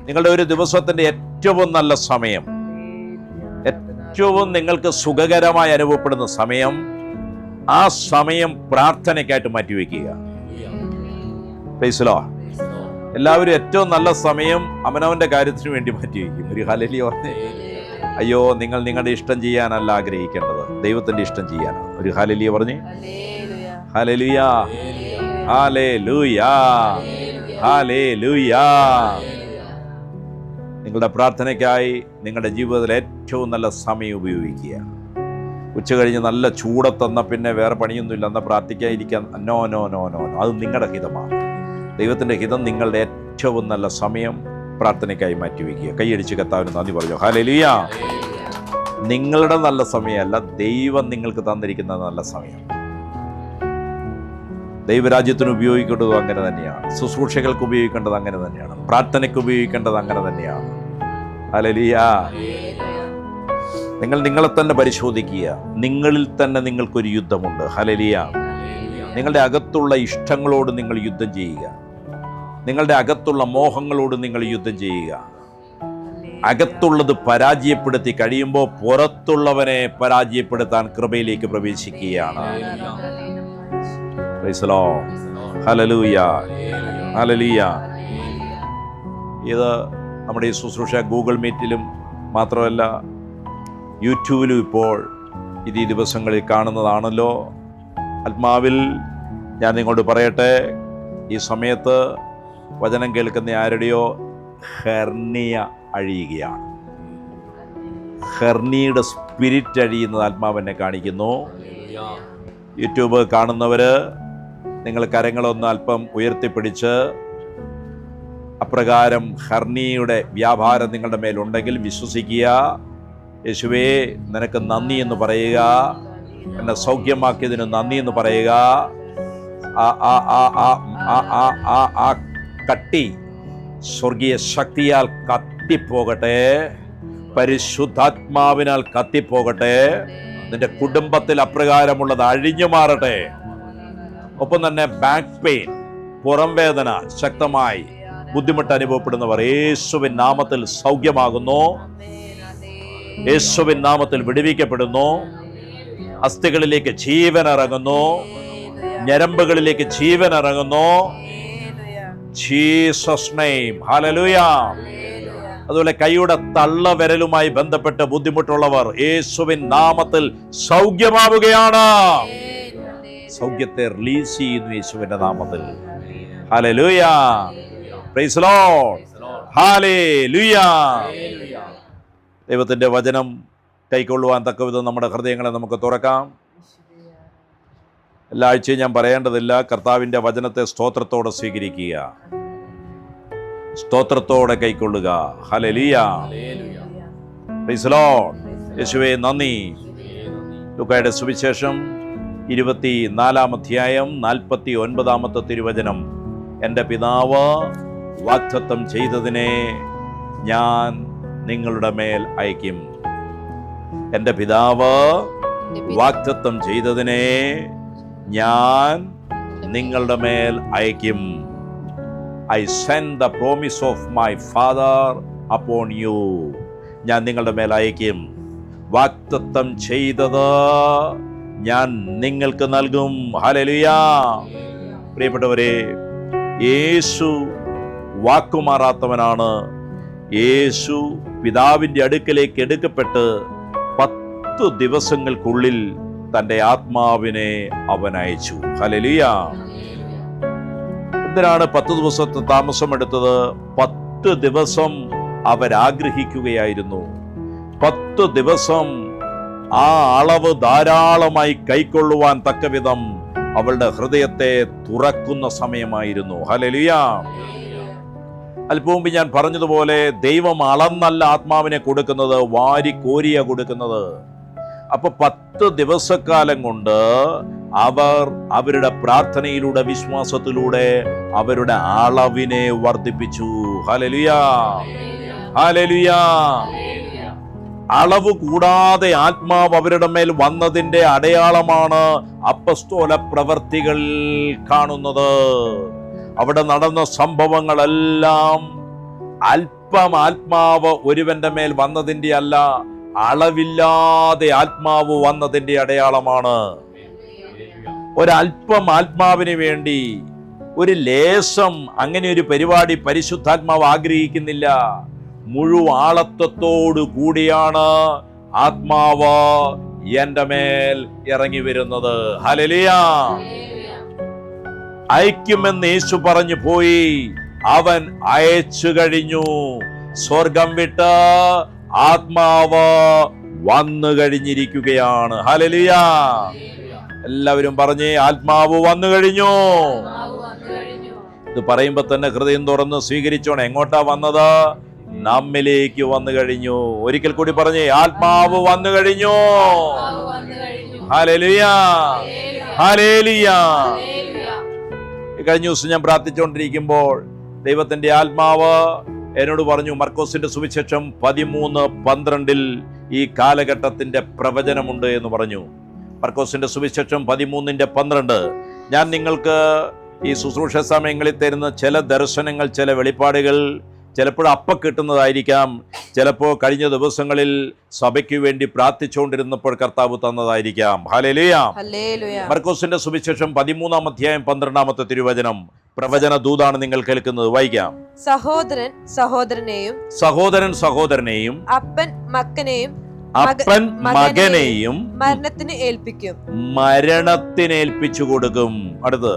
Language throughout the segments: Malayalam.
നിങ്ങളുടെ ഒരു ദിവസത്തിന്റെ ഏറ്റവും നല്ല സമയം, ഏറ്റവും നിങ്ങൾക്ക് സുഖകരമായി അനുഭവപ്പെടുന്ന സമയം, ആ സമയം പ്രാർത്ഥനയ്ക്കായിട്ട് മാറ്റിവെക്കുക. Praise the Lord. എല്ലാവരും ഏറ്റവും നല്ല സമയം അവനവന്റെ കാര്യത്തിന് വേണ്ടി മാറ്റിവെക്കും. ഒരു ഹല്ലേലൂയ പറഞ്ഞേ. അയ്യോ, നിങ്ങൾ നിങ്ങളുടെ ഇഷ്ടം ചെയ്യാനല്ല ആഗ്രഹിക്കേണ്ടത്, ദൈവത്തിന്റെ ഇഷ്ടം ചെയ്യാനാണ്. ഒരു ഹല്ലേലൂയ പറഞ്ഞേ. Hallelujah, hallelujah, hallelujah. നിങ്ങളുടെ പ്രാർത്ഥനയ്ക്കായി നിങ്ങളുടെ ജീവിതത്തിൽ ഏറ്റവും നല്ല സമയം ഉപയോഗിക്കുക. ഉച്ച കഴിഞ്ഞ് നല്ല ചൂടത്തെന്ന പിന്നെ വേറെ പണിയൊന്നുമില്ല, എന്നാൽ പ്രാർത്ഥിക്കാതിരിക്കാൻ. No no no no no, അത് നിങ്ങളുടെ ഹിതമാണ്. ദൈവത്തിൻ്റെ ഹിതം നിങ്ങളുടെ ഏറ്റവും നല്ല സമയം പ്രാർത്ഥനയ്ക്കായി മാറ്റിവെക്കുക. കൈയടിച്ച് കർത്താവിന് നന്ദി പറഞ്ഞു. ഹല്ലേലൂയ. നിങ്ങളുടെ നല്ല സമയമല്ല, ദൈവം നിങ്ങൾക്ക് തന്നിരിക്കുന്ന നല്ല സമയം. ദൈവരാജ്യത്തിന് ഉപയോഗിക്കേണ്ടത് അങ്ങനെ തന്നെയാണ്, ശുശ്രൂഷകൾക്ക് ഉപയോഗിക്കേണ്ടത് അങ്ങനെ തന്നെയാണ്, പ്രാർത്ഥനയ്ക്ക് ഉപയോഗിക്കേണ്ടത് അങ്ങനെ തന്നെയാണ്. ഹല്ലേലൂയ. നിങ്ങൾ നിങ്ങളെ തന്നെ പരിശോധിക്കുക. നിങ്ങളിൽ തന്നെ നിങ്ങൾക്കൊരു യുദ്ധമുണ്ട്. ഹല്ലേലൂയ. നിങ്ങളുടെ അകത്തുള്ള ഇഷ്ടങ്ങളോട് നിങ്ങൾ യുദ്ധം ചെയ്യുക. നിങ്ങളുടെ അകത്തുള്ള മോഹങ്ങളോട് നിങ്ങൾ യുദ്ധം ചെയ്യുക. അകത്തുള്ളത് പരാജയപ്പെടുത്തി കഴിയുമ്പോൾ പുറത്തുള്ളവനെ പരാജയപ്പെടുത്താൻ കൃപയിലേക്ക് പ്രവേശിക്കുകയാണ്. Price the Lord. Hallelujah, hallelujah. ഇത് നമ്മുടെ ഈ ശുശ്രൂഷ ഗൂഗിൾ മീറ്റിലും മാത്രമല്ല യൂട്യൂബിലും ഇപ്പോൾ ഇത് ഈ ദിവസങ്ങളിൽ കാണുന്നതാണല്ലോ. ആത്മാവിൽ ഞാൻ നിങ്ങളോട് പറയട്ടെ, ഈ സമയത്ത് വചനം കേൾക്കുന്ന ആരുടെയോ ഹെർണിയ അഴിയുകയാണ്. ഹെർണിയുടെ സ്പിരിറ്റ് അഴിയുന്നത് ആത്മാവെന്നെ കാണിക്കുന്നു. യൂട്യൂബ് കാണുന്നവര് നിങ്ങൾ കരങ്ങളൊന്ന് അല്പം ഉയർത്തിപ്പിടിച്ച് അപ്രകാരം ഹെർണിയുടെ വ്യാപാരം നിങ്ങളുടെ മേലുണ്ടെങ്കിൽ വിശ്വസിക്കുക. യേശുവേ, നിനക്ക് നന്ദി എന്ന് പറയുക. എന്നെ സൗഖ്യമാക്കിയതിന് നന്ദി എന്ന് പറയുക. ആ കട്ടി സ്വർഗീയ ശക്തിയാൽ കത്തിപ്പോകട്ടെ, പരിശുദ്ധാത്മാവിനാൽ കത്തിപ്പോകട്ടെ. നിന്റെ കുടുംബത്തിൽ അപ്രകാരമുള്ളത് അഴിഞ്ഞു മാറട്ടെ. ഒപ്പം തന്നെ ബാക്ക് പെയിൻ, പുറം വേദന ശക്തമായി ബുദ്ധിമുട്ട് അനുഭവപ്പെടുന്നവർ യേശുവിൻ നാമത്തിൽ സൗഖ്യമാകുന്നു, യേശുവിൻ നാമത്തിൽ വിടുവിക്കപ്പെടുന്നു. അസ്ഥികളിലേക്ക് ജീവൻ ഇറങ്ങുന്നു, ഞരമ്പുകളിലേക്ക് ജീവൻ ഇറങ്ങുന്നു. Jesus name. ഹല്ലേലൂയ. അതുപോലെ കൈയുടെ തള്ളവിരലുമായി ബന്ധപ്പെട്ട് ബുദ്ധിമുട്ടുള്ളവർ യേശുവിൻ നാമത്തിൽ സൗഖ്യമാവുകയാണ്. സൗഖ്യത്തെ റിലീസ് ചെയ്യുന്നു യേശുവിന്റെ നാമത്തിൽ. Hallelujah. Praise the Lord. Hallelujah. ദൈവത്തിന്റെ വചനം കൈക്കൊള്ളുവാൻ തക്കവിധം നമ്മുടെ ഹൃദയങ്ങളെ നമുക്ക് തുറക്കാം. എല്ലാ ആഴ്ചയും ഞാൻ പറയേണ്ടതില്ല, കർത്താവിൻ്റെ വചനത്തെ സ്തോത്രത്തോടെ സ്വീകരിക്കുക, സ്തോത്രത്തോടെ കൈക്കൊള്ളുക. ഹല്ലേലൂയ. Praise the Lord. യേശുവേ നന്ദി. ലൂക്കായുടെ സുവിശേഷം 24-ാം അധ്യായം 49-ാമത്തെ തിരുവചനം. എൻ്റെ പിതാവ് വാഗ്ദത്തം ചെയ്തതിനെ ഞാൻ നിങ്ങളുടെ മേൽ അയക്കും. എൻ്റെ പിതാവ് വാഗ്ദത്തം ചെയ്തതിനെ ഞാൻ നിങ്ങളുടെ മേൽ അയക്കും. I send the promise of my father upon you. ഞാൻ നിങ്ങളുടെ മേൽ അയക്കും. വാഗ്ദത്തം ചെയ്തത് ഞാൻ നിങ്ങൾക്ക് നൽകും. ഹല്ലേലൂയ. പ്രിയപ്പെട്ടവരെ, യേശു വാക്കുമാറാത്തവനാണ്. യേശു പിതാവിൻ്റെ അടുക്കലേക്ക് എടുക്കപ്പെട്ട് 10 ദിവസങ്ങൾക്കുള്ളിൽ തൻ്റെ ആത്മാവിനെ അവൻ അയച്ചു. ഹല്ലേലൂയ. എന്തിനാണ് 10 ദിവസത്തെ താമസം എടുത്തത്? 10 ദിവസം അവരാഗ്രഹിക്കുകയായിരുന്നു. 10 ദിവസം ആ അളവ് ധാരാളമായി കൈക്കൊള്ളുവാൻ തക്കവിധം അവളുടെ ഹൃദയത്തെ തുറക്കുന്ന സമയമായിരുന്നു. ഹല്ലേലൂയ. അല്പം മുമ്പ് ഞാൻ പറഞ്ഞതുപോലെ ദൈവം അളന്നല്ല ആത്മാവിനെ കൊടുക്കുന്നത്, വാരിക്കോരിയ കൊടുക്കുന്നത്. അപ്പൊ 10 ദിവസക്കാലം കൊണ്ട് അവർ അവരുടെ പ്രാർത്ഥനയിലൂടെ വിശ്വാസത്തിലൂടെ അവരുടെ അളവിനെ വർദ്ധിപ്പിച്ചു. ഹല്ലേലൂയ. ഹല്ലേലൂയ. അളവ് കൂടാതെ ആത്മാവ് അവരുടെ മേൽ വന്നതിന്റെ അടയാളമാണ് അപ്പസ്തോല പ്രവർത്തികൾ കാണുന്നത്. അവിടെ നടന്ന സംഭവങ്ങളെല്ലാം ഒരല്പം ആത്മാവ് ഒരുവന്റെ മേൽ വന്നതിന്റെ അല്ല, അളവില്ലാതെ ആത്മാവ് വന്നതിന്റെ അടയാളമാണ്. ഒരല്പം ആത്മാവിന് വേണ്ടി ഒരു ലേശം അങ്ങനെ ഒരു പരിപാടി പരിശുദ്ധാത്മാവ് ആഗ്രഹിക്കുന്നില്ല. മുഴുവാളത്വത്തോടു കൂടിയാണ് ആത്മാവ് എന്റെ മേൽ ഇറങ്ങി വരുന്നത്. ഹല്ലേലൂയ. അയക്കുമെന്ന് യേശു പറഞ്ഞു പോയി, അവൻ അയച്ചു കഴിഞ്ഞു. സ്വർഗം വിട്ട് ആത്മാവ് വന്നു കഴിഞ്ഞിരിക്കുകയാണ്. ഹല്ലേലൂയ. എല്ലാവരും പറഞ്ഞേ, ആത്മാവ് വന്നു കഴിഞ്ഞു. ഇത് പറയുമ്പോ തന്നെ ഹൃദയം തുറന്ന് സ്വീകരിച്ചോണം. എങ്ങോട്ടാ വന്നത്? നമ്മിലേക്ക് വന്നു കഴിഞ്ഞു. ഒരിക്കൽ കൂടി പറഞ്ഞേ, ആത്മാവ് വന്നു കഴിഞ്ഞു. Hallelujah, hallelujah. കഴിഞ്ഞ ദിവസം ഞാൻ പ്രാർത്ഥിച്ചുകൊണ്ടിരിക്കുമ്പോൾ ദൈവത്തിന്റെ ആത്മാവ് എന്നോട് പറഞ്ഞു, മർക്കോസിന്റെ സുവിശേഷം 13:12 ഈ കാലഘട്ടത്തിന്റെ പ്രവചനമുണ്ട് എന്ന് പറഞ്ഞു. മർക്കോസിന്റെ സുവിശേഷം 13:12. ഞാൻ നിങ്ങൾക്ക് ഈ ശുശ്രൂഷ സമയങ്ങളിൽ തരുന്ന ചില ദർശനങ്ങൾ, ചില വെളിപ്പാടുകൾ ചിലപ്പോൾ അപ്പം കിട്ടുന്നതായിരിക്കാം, ചിലപ്പോൾ കഴിഞ്ഞ ദിവസങ്ങളിൽ സഭയ്ക്ക് വേണ്ടി പ്രാർത്ഥിച്ചുകൊണ്ടിരുന്നപ്പോൾ കർത്താവ് തന്നതായിരിക്കാം. ഹല്ലേലൂയ. മർക്കോസിന്റെ സുവിശേഷം 13-ാം അധ്യായം 12-ാമത്തെ തിരുവചനം. പ്രവചന ദൂതാണ് നിങ്ങൾ കേൾക്കുന്നത്. വായിക്കാം. സഹോദരൻ സഹോദരനെയും, സഹോദരൻ സഹോദരനെയും, അപ്പൻ മകനെയും, അപ്പൻ മകനെയും മരണത്തിന് ഏൽപ്പിക്കും, മരണത്തിനേൽപ്പിച്ചു കൊടുക്കും. അടുത്ത്,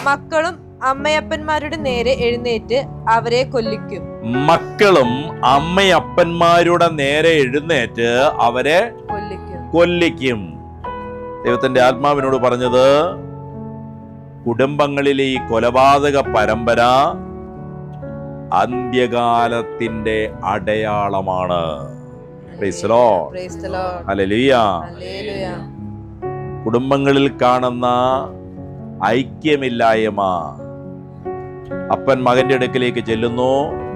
മക്കളും അമ്മയപ്പന്മാരുടെ നേരെ എഴുന്നേറ്റ് അവരെ കൊല്ലിക്കും. മക്കളും അമ്മയപ്പന്മാരുടെ നേരെ എഴുന്നേറ്റ് അവരെ കൊല്ലിക്കും. ദൈവത്തിന്റെ ആത്മാവിനോട് പറഞ്ഞത്, കുടുംബങ്ങളിലെ ഈ കൊലപാതക പരമ്പര അന്ത്യകാലത്തിന്റെ അടയാളമാണ്. Price the Lord. ഹല്ലേലൂയ. കുടുംബങ്ങളിൽ കാണുന്ന ഐക്യമില്ലായ്മ. അപ്പൻ മകന്റെ അടുക്കിലേക്ക് ചെല്ലുന്നു,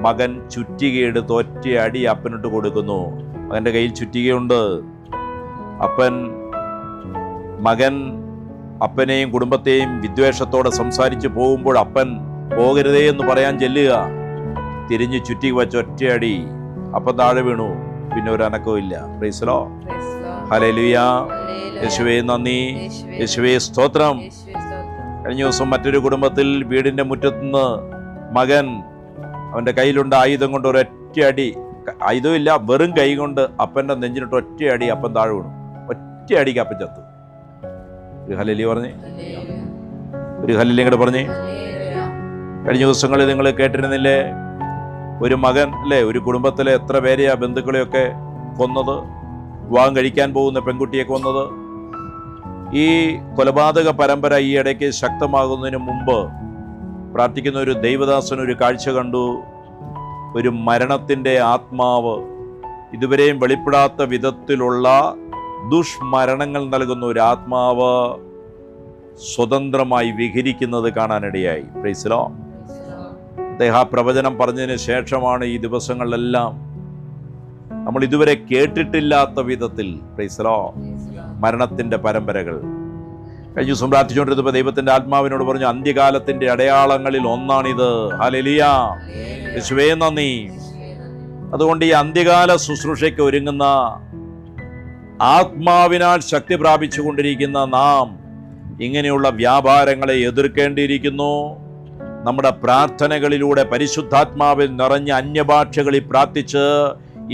മകൻ ചുറ്റികയെടുത്ത് ഒറ്റ അടി അപ്പനിട്ട് കൊടുക്കുന്നു. മകന്റെ കയ്യിൽ ചുറ്റികയുണ്ട്. മകൻ അപ്പനെയും കുടുംബത്തെയും വിദ്വേഷത്തോടെ സംസാരിച്ച് പോകുമ്പോൾ അപ്പൻ പോകരുതേ എന്ന് പറയാൻ ചെല്ലുക. തിരിഞ്ഞ് ചുറ്റിക വെച്ച് ഒറ്റയടി, അപ്പം താഴെ വീണു. പിന്നെ ഒരു അനക്കവും ഇല്ല. Price the Lord. ഹല്ലേലൂയ. യേശുവേ നന്ദി, യേശുവേ സ്തോത്രം. കഴിഞ്ഞ ദിവസം മറ്റൊരു കുടുംബത്തിൽ വീടിന്റെ മുറ്റത്തുനിന്ന് മകൻ അവന്റെ കയ്യിലുണ്ട് ആയുധം കൊണ്ട് ഒരൊറ്റ അടി, ആയുധമില്ല വെറും കൈ കൊണ്ട് അപ്പന്റെ നെഞ്ചിനിട്ട് ഒറ്റ അടി, അപ്പൻ താഴെ വീണു. ഒറ്റ അടിക്ക് അപ്പൻ ചത്തു. ഒരു ഹല്ലേലൂയ പറഞ്ഞേ, ഒരു ഹല്ലേലൂയ ഇങ്ങോട്ട് പറഞ്ഞേ. കഴിഞ്ഞ ദിവസങ്ങളിൽ നിങ്ങൾ കേട്ടിരുന്നില്ലേ, ഒരു മകൻ അല്ലേ ഒരു കുടുംബത്തിലെ എത്ര പേരെയാ ബന്ധുക്കളെയൊക്കെ കൊന്നത്, വിവാഹം കഴിക്കാൻ പോകുന്ന പെൺകുട്ടിയെ കൊന്നത്. ഈ കൊലപാതക പരമ്പര ഈ ഇടയ്ക്ക് ശക്തമാകുന്നതിന് മുമ്പ് പ്രാർത്ഥിക്കുന്ന ഒരു ദൈവദാസൻ ഒരു കാഴ്ച കണ്ടു. ഒരു മരണത്തിൻ്റെ ആത്മാവ്, ഇതുവരെയും വെളിപ്പെടാത്ത വിധത്തിലുള്ള ദുഷ്മരണങ്ങൾ നൽകുന്ന ഒരു ആത്മാവ് സ്വതന്ത്രമായി വിഹരിക്കുന്നത് കാണാനിടയായി. Price the Lord. അദ്ദേഹം ആ പ്രവചനം പറഞ്ഞതിന് ശേഷമാണ് ഈ ദിവസങ്ങളിലെല്ലാം നമ്മൾ ഇതുവരെ കേട്ടിട്ടില്ലാത്ത വിധത്തിൽ പ്രൈസ് ദി ലോർഡ് മരണത്തിന്റെ പരമ്പരകൾ. കഴിഞ്ഞ ദിവസം പ്രാർത്ഥിച്ചുകൊണ്ടിരുന്നപ്പോൾ ദൈവത്തിന്റെ ആത്മാവിനോട് പറഞ്ഞു, അന്ത്യകാലത്തിന്റെ അടയാളങ്ങളിൽ ഒന്നാണിത്. ഹല്ലേലൂയ. യേശുവേ നന്ദി. അതുകൊണ്ട് ഈ അന്ത്യകാല ശുശ്രൂഷയ്ക്ക് ഒരുങ്ങുന്ന ആത്മാവിനാൽ ശക്തി പ്രാപിച്ചുകൊണ്ടിരിക്കുന്ന നാം ഇങ്ങനെയുള്ള വ്യാപാരങ്ങളെ എതിർക്കേണ്ടിയിരിക്കുന്നു. നമ്മുടെ പ്രാർത്ഥനകളിലൂടെ പരിശുദ്ധാത്മാവിൽ നിറഞ്ഞ അന്യഭാഷകളിൽ പ്രാർത്ഥിച്ച്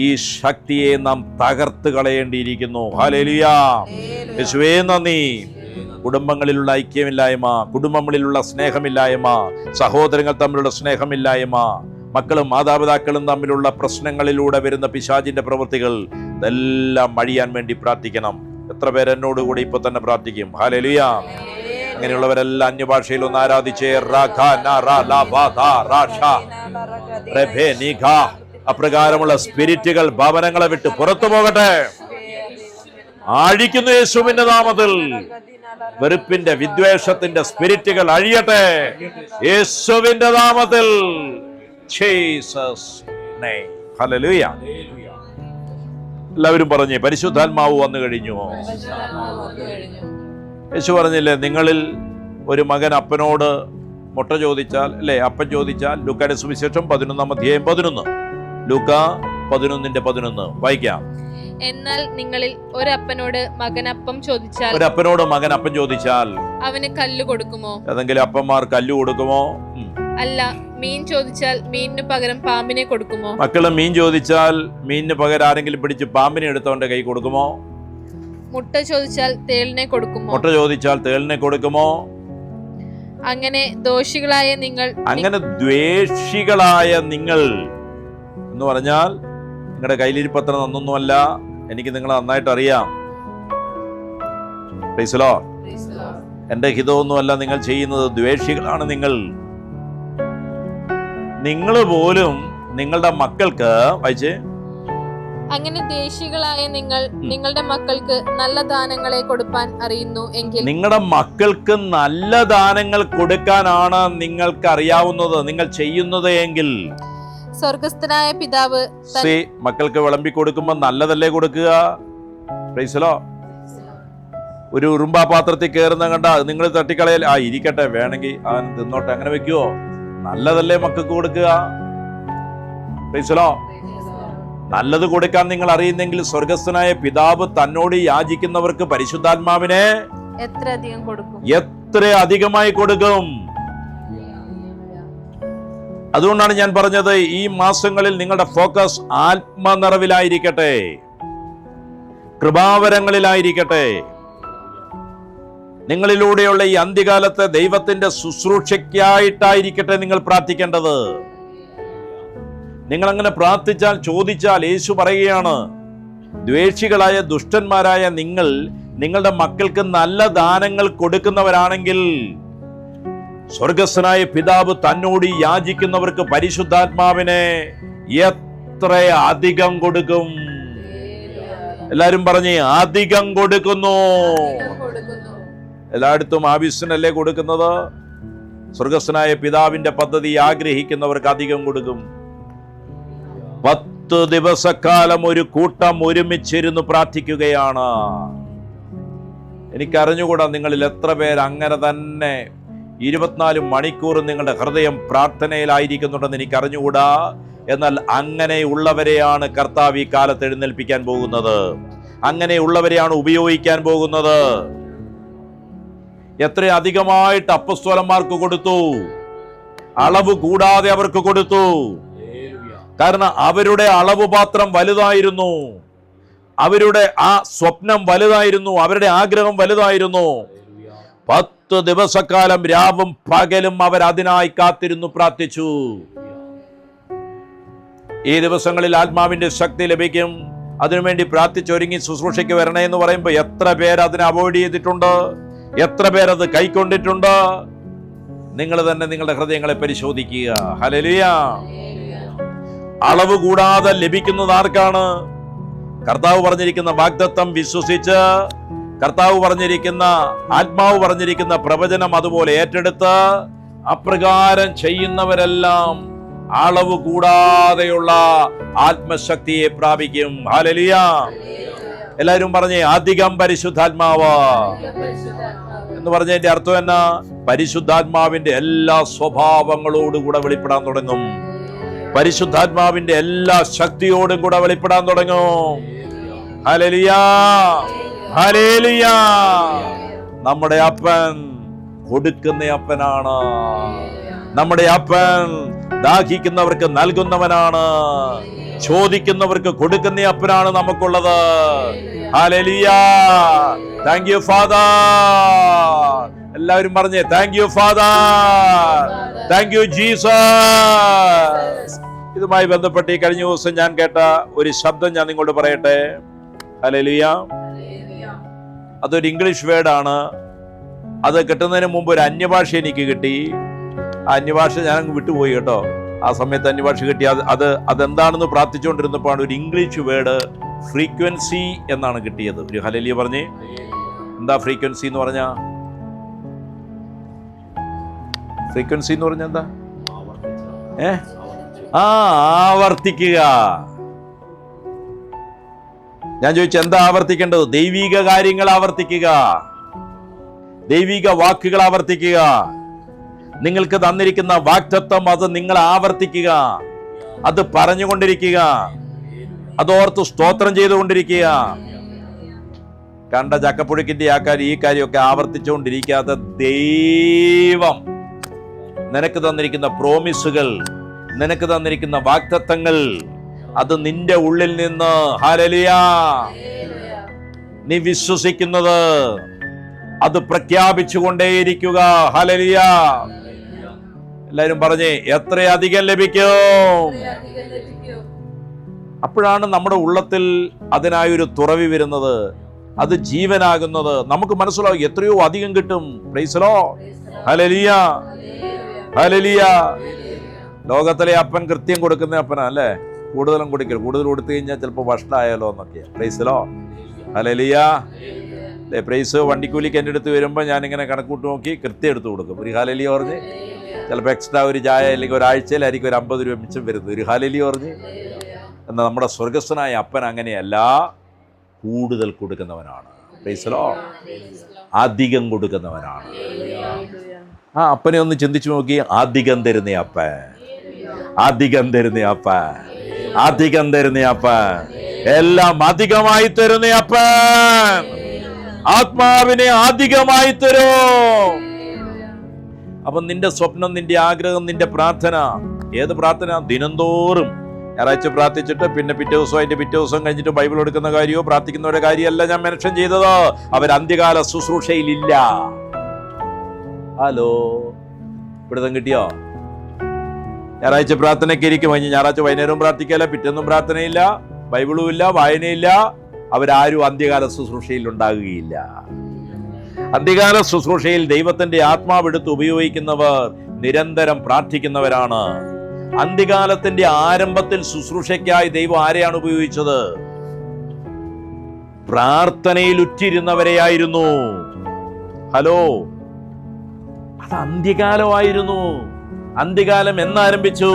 ഈ ശക്തിയെ നാം തകർത്ത് കളയേണ്ടിയിരിക്കുന്നു. ഹല്ലേലൂയ. യേശുവേ നന്ദി. കുടുംബങ്ങളിലുള്ള ഐക്യമില്ലായ്മ, കുടുംബങ്ങളിലുള്ള സ്നേഹമില്ലായ്മ, സഹോദരങ്ങൾ തമ്മിലുള്ള സ്നേഹമില്ലായ്മ, മക്കളും മാതാപിതാക്കളും തമ്മിലുള്ള പ്രശ്നങ്ങളിലൂടെ വരുന്ന പിശാചിന്റെ പ്രവൃത്തികൾ, ഇതെല്ലാം അഴിയാൻ വേണ്ടി പ്രാർത്ഥിക്കണം. എത്ര പേര് എന്നോട് കൂടി ഇപ്പൊ തന്നെ പ്രാർത്ഥിക്കും? ഹല്ലേലൂയ. അങ്ങനെയുള്ളവരെല്ലാം അന്യഭാഷയിൽ ഒന്ന് ആരാധിച്ചേ. അപ്രകാരമുള്ള സ്പിരിറ്റുകൾ ഭവനങ്ങളെ വിട്ട് പുറത്തു പോകട്ടെ. അഴിക്കുന്നു യേശുവിന്റെ നാമത്തിൽ. വെറുപ്പിന്റെ വിദ്വേഷത്തിന്റെ സ്പിരിറ്റുകൾ അഴിയട്ടെ യേശുവിന്റെ നാമത്തിൽ. Jesus name. ഹല്ലേലൂയ. എല്ലാവരും പറഞ്ഞേ, പരിശുദ്ധാത്മാവ് വന്നു കഴിഞ്ഞു. യേശു പറഞ്ഞില്ലേ, നിങ്ങളിൽ ഒരു മകൻ അപ്പനോട് മുട്ട ചോദിച്ചാൽ, അല്ലേ, അപ്പൻ ചോദിച്ചാൽ, ലൂക്കായുടെ സുവിശേഷം 11-ാം അധ്യായം 11, ലൂക്ക 11:11 വായിക്കാം. എന്നാൽ നിങ്ങളിൽ ഒരപ്പനോട് മകൻ അപ്പം ചോദിച്ചാൽ അവന് കല്ല് കൊടുക്കുമോ? ഏതെങ്കിലും അപ്പന്മാർ കല്ല് കൊടുക്കുമോ? അല്ല, മീൻ ചോദിച്ചാൽ മീനിന് പകരം പാമ്പിനെ കൊടുക്കുമോ? മക്കള് മീൻ ചോദിച്ചാൽ മീനിന് പകരം ആരെങ്കിലും പിടിച്ച് പാമ്പിനെ എടുത്തവന്റെ കൈ കൊടുക്കുമോ? മുട്ട ചോദിച്ചാൽ തേളിനെ കൊടുക്കുമോ? അങ്ങനെ ദ്വേഷികളായ നിങ്ങൾ എന്ന് പറഞ്ഞാൽ നിങ്ങളുടെ കയ്യിലിരിപ്പത്ര നന്നൊന്നുമല്ല, എനിക്ക് നിങ്ങളെ നന്നായിട്ട് അറിയാം. Price the Lord. എന്റെ ഹിതമൊന്നുമല്ല നിങ്ങൾ ചെയ്യുന്നത്, ദ്വേഷികളാണ് നിങ്ങൾ പോലും നിങ്ങളുടെ മക്കൾക്ക് വായിച്ചേ. അങ്ങനെ ദ്വേഷികളായ നിങ്ങൾ നിങ്ങളുടെ മക്കൾക്ക് നല്ല ദാനങ്ങളെ കൊടുപ്പാൻ അറിയുന്നു എങ്കിൽ, നിങ്ങളുടെ മക്കൾക്ക് നല്ല ദാനങ്ങൾ കൊടുക്കാനാണ് നിങ്ങൾക്ക് അറിയാവുന്നത്, നിങ്ങൾ ചെയ്യുന്നത് എങ്കിൽ, സ്വർഗസ്ഥനായ പിതാവ് മക്കൾക്ക് വിളമ്പി കൊടുക്കുമ്പോൾ നല്ലതല്ലേ കൊടുക്കുക? Price the Lord. ഒരു ഉറുമ്പാ പാത്രത്തിൽ കയറുന്ന കണ്ട നിങ്ങൾ തട്ടിക്കളയൽ, ഇരിക്കട്ടെ വേണമെങ്കിൽ അവൻ തിന്നോട്ടെ, അങ്ങനെ വെക്കുവോ? നല്ലതല്ലേ മക്കൾക്ക് കൊടുക്കുക? Price the Lord. നല്ലത് കൊടുക്കാൻ നിങ്ങൾ അറിയുന്നെങ്കിൽ സ്വർഗസ്ഥനായ പിതാവ് തന്നോട് യാചിക്കുന്നവർക്ക് പരിശുദ്ധാത്മാവിനെ എത്ര അധികമായി കൊടുക്കും. അതുകൊണ്ടാണ് ഞാൻ പറഞ്ഞത്, ഈ മാസങ്ങളിൽ നിങ്ങളുടെ ഫോക്കസ് ആത്മനിറവിലായിരിക്കട്ടെ, കൃപാവരങ്ങളിലായിരിക്കട്ടെ. നിങ്ങളിലൂടെയുള്ള ഈ അന്ത്യകാലത്തെ ദൈവത്തിന്റെ ശുശ്രൂഷയ്ക്കായിട്ടായിരിക്കട്ടെ നിങ്ങൾ പ്രാർത്ഥിക്കേണ്ടത്. നിങ്ങൾ അങ്ങനെ പ്രാർത്ഥിച്ചാൽ, ചോദിച്ചാൽ, യേശു പറയുകയാണ്, ദ്വേഷികളായ ദുഷ്ടന്മാരായ നിങ്ങൾ നിങ്ങളുടെ മക്കൾക്ക് നല്ല ദാനങ്ങൾ കൊടുക്കുന്നവരാണെങ്കിൽ സ്വർഗസ്ഥനായ പിതാവ് തന്നോട് യാചിക്കുന്നവർക്ക് പരിശുദ്ധാത്മാവിനെ എത്ര അധികം കൊടുക്കും. എല്ലാരും പറഞ്ഞേ, അധികം കൊടുക്കുന്നു. എല്ലായിടത്തും ആവശ്യനല്ലേ കൊടുക്കുന്നത്? സ്വർഗസ്ഥനായ പിതാവിന്റെ പദ്ധതി ആഗ്രഹിക്കുന്നവർക്ക് അധികം കൊടുക്കും. 10 ദിവസക്കാലം ഒരു കൂട്ടം ഒരുമിച്ചിരുന്ന് പ്രാർത്ഥിക്കുകയാണ്. എനിക്കറിഞ്ഞുകൂടാ നിങ്ങളിൽ എത്ര പേര് അങ്ങനെ തന്നെ 24 മണിക്കൂർ നിങ്ങളുടെ ഹൃദയം പ്രാർത്ഥനയിലായിരിക്കുന്നുണ്ടെന്ന് എനിക്കറിഞ്ഞുകൂടാ. എന്നാൽ അങ്ങനെയുള്ളവരെയാണ് കർത്താവ് ഈ കാലത്ത് എഴുന്നേൽപ്പിക്കാൻ പോകുന്നത്, അങ്ങനെയുള്ളവരെയാണ് ഉപയോഗിക്കാൻ പോകുന്നത്. എത്ര അധികമായിട്ട് അപ്പസ്തോലന്മാർക്ക് കൊടുത്തു, അളവ് കൂടാതെ അവർക്ക് കൊടുത്തു. കാരണം അവരുടെ അളവ് പാത്രം വലുതായിരുന്നു, അവരുടെ ആ സ്വപ്നം വലുതായിരുന്നു, അവരുടെ ആഗ്രഹം വലുതായിരുന്നു. 10 ദിവസക്കാലം രാവും പകലും അവർ അതിനായി കാത്തിരുന്നു പ്രാർത്ഥിച്ചു. ഈ ദിവസങ്ങളിൽ ആത്മാവിന്റെ ശക്തി ലഭിക്കും. അതിനുവേണ്ടി പ്രാർത്ഥിച്ചൊരുങ്ങി ശുശ്രൂഷയ്ക്ക് വരണേ എന്ന് പറയുമ്പോൾ എത്ര പേര് അതിനെ അവോയ്ഡ് ചെയ്തിട്ടുണ്ട്, എത്ര പേരത് കൈക്കൊണ്ടിട്ടുണ്ട്? നിങ്ങൾ തന്നെ നിങ്ങളുടെ ഹൃദയങ്ങളെ പരിശോധിക്കുക. ഹല്ലേലൂയ. അളവ് കൂടാതെ ലഭിക്കുന്നത് ആർക്കാണ്? കർത്താവ് പറഞ്ഞിരിക്കുന്ന വാഗ്ദത്തം വിശ്വസിച്ച്, കർത്താവ് പറഞ്ഞിരിക്കുന്ന, ആത്മാവ് പറഞ്ഞിരിക്കുന്ന പ്രവചനം അതുപോലെ ഏറ്റെടുത്ത് അപ്രകാരം ചെയ്യുന്നവരെല്ലാം അളവ് കൂടാതെയുള്ള ആത്മശക്തിയെ പ്രാപിക്കും. ഹല്ലേലൂയ. എല്ലാവരും പറഞ്ഞേ, അധികം പരിശുദ്ധാത്മാവ് എന്ന് പറഞ്ഞതിന്റെ അർത്ഥം എന്നാ? പരിശുദ്ധാത്മാവിന്റെ എല്ലാ സ്വഭാവങ്ങളോടും കൂടെ വെളിപ്പെടാൻ തുടങ്ങും, പരിശുദ്ധാത്മാവിന്റെ എല്ലാ ശക്തിയോടും കൂടെ വെളിപ്പെടാൻ തുടങ്ങും. Hallelujah, hallelujah. നമ്മുടെ അപ്പൻ കൊടുക്കുന്ന അപ്പനാണ്. നമ്മുടെ അപ്പൻ ദാഹിക്കുന്നവർക്ക് നൽകുന്നവനാണ്, ചോദിക്കുന്നവർക്ക് കൊടുക്കുന്ന അപ്പനാണ് നമുക്കുള്ളത്. ഹല്ലേലൂയ. Thank you father. എല്ലാവരും പറഞ്ഞേ, thank you father, thank you Jesus. ഇതുമായി ബന്ധപ്പെട്ട് ഈ കഴിഞ്ഞ ദിവസം ഞാൻ കേട്ട ഒരു ശബ്ദം ഞാൻ നിങ്ങളോട് പറയട്ടെ. ഹല്ലേലൂയ. അതൊരു ഇംഗ്ലീഷ് വേർഡാണ്. അത് കിട്ടുന്നതിന് മുമ്പ് ഒരു അന്യഭാഷ എനിക്ക് കിട്ടി. ആ അന്യഭാഷ ഞാൻ അങ്ങ് വിട്ടുപോയി കേട്ടോ. ആ സമയത്ത് അന്യഭാഷ കിട്ടി. അതെന്താണെന്ന് പ്രാർത്ഥിച്ചുകൊണ്ടിരുന്നപ്പോഴാണ് ഒരു ഇംഗ്ലീഷ് വേർഡ് ഫ്രീക്വൻസി എന്നാണ് കിട്ടിയത്. ഒരു ഹല്ലേലൂയ പറഞ്ഞേ. എന്താ ഫ്രീക്വൻസി എന്ന് പറഞ്ഞ? ഫ്രീക്വൻസി എന്ന് പറഞ്ഞ എന്താ? ആവർത്തിക്കുക. ഞാൻ ചോദിച്ചു, എന്താ ആവർത്തിക്കേണ്ടത്? ദൈവിക കാര്യങ്ങൾ ആവർത്തിക്കുക, ദൈവിക വാക്കുകൾ ആവർത്തിക്കുക. നിങ്ങൾക്ക് തന്നിരിക്കുന്ന വാഗ്ദത്തം അത് നിങ്ങൾ ആവർത്തിക്കുക. അത് പറഞ്ഞുകൊണ്ടിരിക്കുക, അതോർത്ത് സ്തോത്രം ചെയ്തുകൊണ്ടിരിക്കുക. കണ്ട ചക്കപ്പുഴുക്കിന്റെ ആൾക്കാർ ഈ കാര്യമൊക്കെ ആവർത്തിച്ചുകൊണ്ടിരിക്കാത്ത ദൈവം നിനക്ക് തന്നിരിക്കുന്ന പ്രോമിസുകൾ, നിനക്ക് തന്നിരിക്കുന്ന വാഗ്ദത്തങ്ങൾ, അത് നിന്റെ ഉള്ളിൽ നിന്ന് ഹല്ലേലൂയ നീ വിശ്വസിക്കുന്നത് അത് പ്രഖ്യാപിച്ചുകൊണ്ടേയിരിക്കുക. ഹല്ലേലൂയ. എല്ലാവരും പറഞ്ഞേ, എത്രയധികം ലഭിക്കും. അപ്പോഴാണ് നമ്മുടെ ഉള്ളത്തിൽ അതിനായൊരു തുറവി വരുന്നത്, അത് ജീവനാകുന്നത്. നമുക്ക് മനസ്സിലാവും എത്രയോ അധികം കിട്ടും. Price the Lord. Hallelujah, hallelujah. ലോകത്തിലെ അപ്പൻ കൃത്യം കൊടുക്കുന്ന അപ്പനാ അല്ലേ? കൂടുതലും കൊടുക്കരുത്, കൂടുതൽ കൊടുത്തു കഴിഞ്ഞാൽ ചിലപ്പോൾ ഭക്ഷണമായാലോ എന്നൊക്കെയാ. Praise the Lord. Hallelujah. Praise വണ്ടിക്കൂലിക്ക് എൻ്റെ അടുത്ത് വരുമ്പോൾ ഞാനിങ്ങനെ കണക്കൂട്ട് നോക്കി കൃത്യം എടുത്ത് കൊടുക്കും. ഒരു ഹല്ലേലൂയ പറഞ്ഞ് ചിലപ്പോൾ എക്സ്ട്രാ ഒരു ചായ അല്ലെങ്കിൽ ഒരാഴ്ചയിലായിരിക്കും ഒരു 50 രൂപ മിച്ചം വരുന്നത്. ഒരു ഹല്ലേലൂയ പറഞ്ഞ്. എന്നാൽ നമ്മുടെ സ്വർഗസ്ഥനായ അപ്പൻ അങ്ങനെയല്ല, കൂടുതൽ കൊടുക്കുന്നവനാണ്. Price the Lord. അധികം കൊടുക്കുന്നവനാണ്. ആ അപ്പനെ ഒന്ന് ചിന്തിച്ചു നോക്കി. അധികം തരുന്ന അപ്പൻ, അധികം തരുന്ന അപ്പൻ, അധികം തരുന്ന അപ്പൻ, എല്ലാം അധികമായി തരുന്ന അപ്പൻ, ആത്മാവിനെ അധികമായി തരും. അപ്പൊ നിന്റെ സ്വപ്നം, നിന്റെ ആഗ്രഹം, നിന്റെ പ്രാർത്ഥന, ഏത് പ്രാർത്ഥന? ദിനംതോറും ഞായറാഴ്ച പ്രാർത്ഥിച്ചിട്ട് പിന്നെ പിറ്റേ ദിവസം അതിന്റെ പിറ്റേ ദിവസം കഴിഞ്ഞിട്ട് ബൈബിൾ എടുക്കുന്ന കാര്യമോ പ്രാർത്ഥിക്കുന്നവരുടെ കാര്യമല്ല ഞാൻ മെൻഷൻ ചെയ്തത്. അവർ അന്ത്യകാല ശുശ്രൂഷയിലില്ല. ഹലോ, പിടുത്തം കിട്ടിയോ? ഞായറാഴ്ച പ്രാർത്ഥനയ്ക്ക് ഇരിക്കും, കഴിഞ്ഞ് ഞായറാഴ്ച വൈകുന്നേരവും പ്രാർത്ഥിക്കല, പിറ്റേന്നും പ്രാർത്ഥനയില്ല, ബൈബിളും ഇല്ല, വായനയില്ല. അവരാരും അന്ത്യകാല ശുശ്രൂഷയിൽ ഉണ്ടാകുകയില്ല. അന്ത്യകാല ശുശ്രൂഷയിൽ ദൈവത്തിന്റെ ആത്മാവെടുത്ത് ഉപയോഗിക്കുന്നവർ നിരന്തരം പ്രാർത്ഥിക്കുന്നവരാണ്. അന്ത്യകാലത്തിന്റെ ആരംഭത്തിൽ ശുശ്രൂഷയ്ക്കായി ദൈവം ആരെയാണ് ഉപയോഗിച്ചത്? പ്രാർത്ഥനയിൽ ഉറ്റിരുന്നവരെയായിരുന്നു. ഹലോ, അത് അന്ത്യകാലമായിരുന്നു. അന്ത്യകാലം എന്നാരംഭിച്ചു?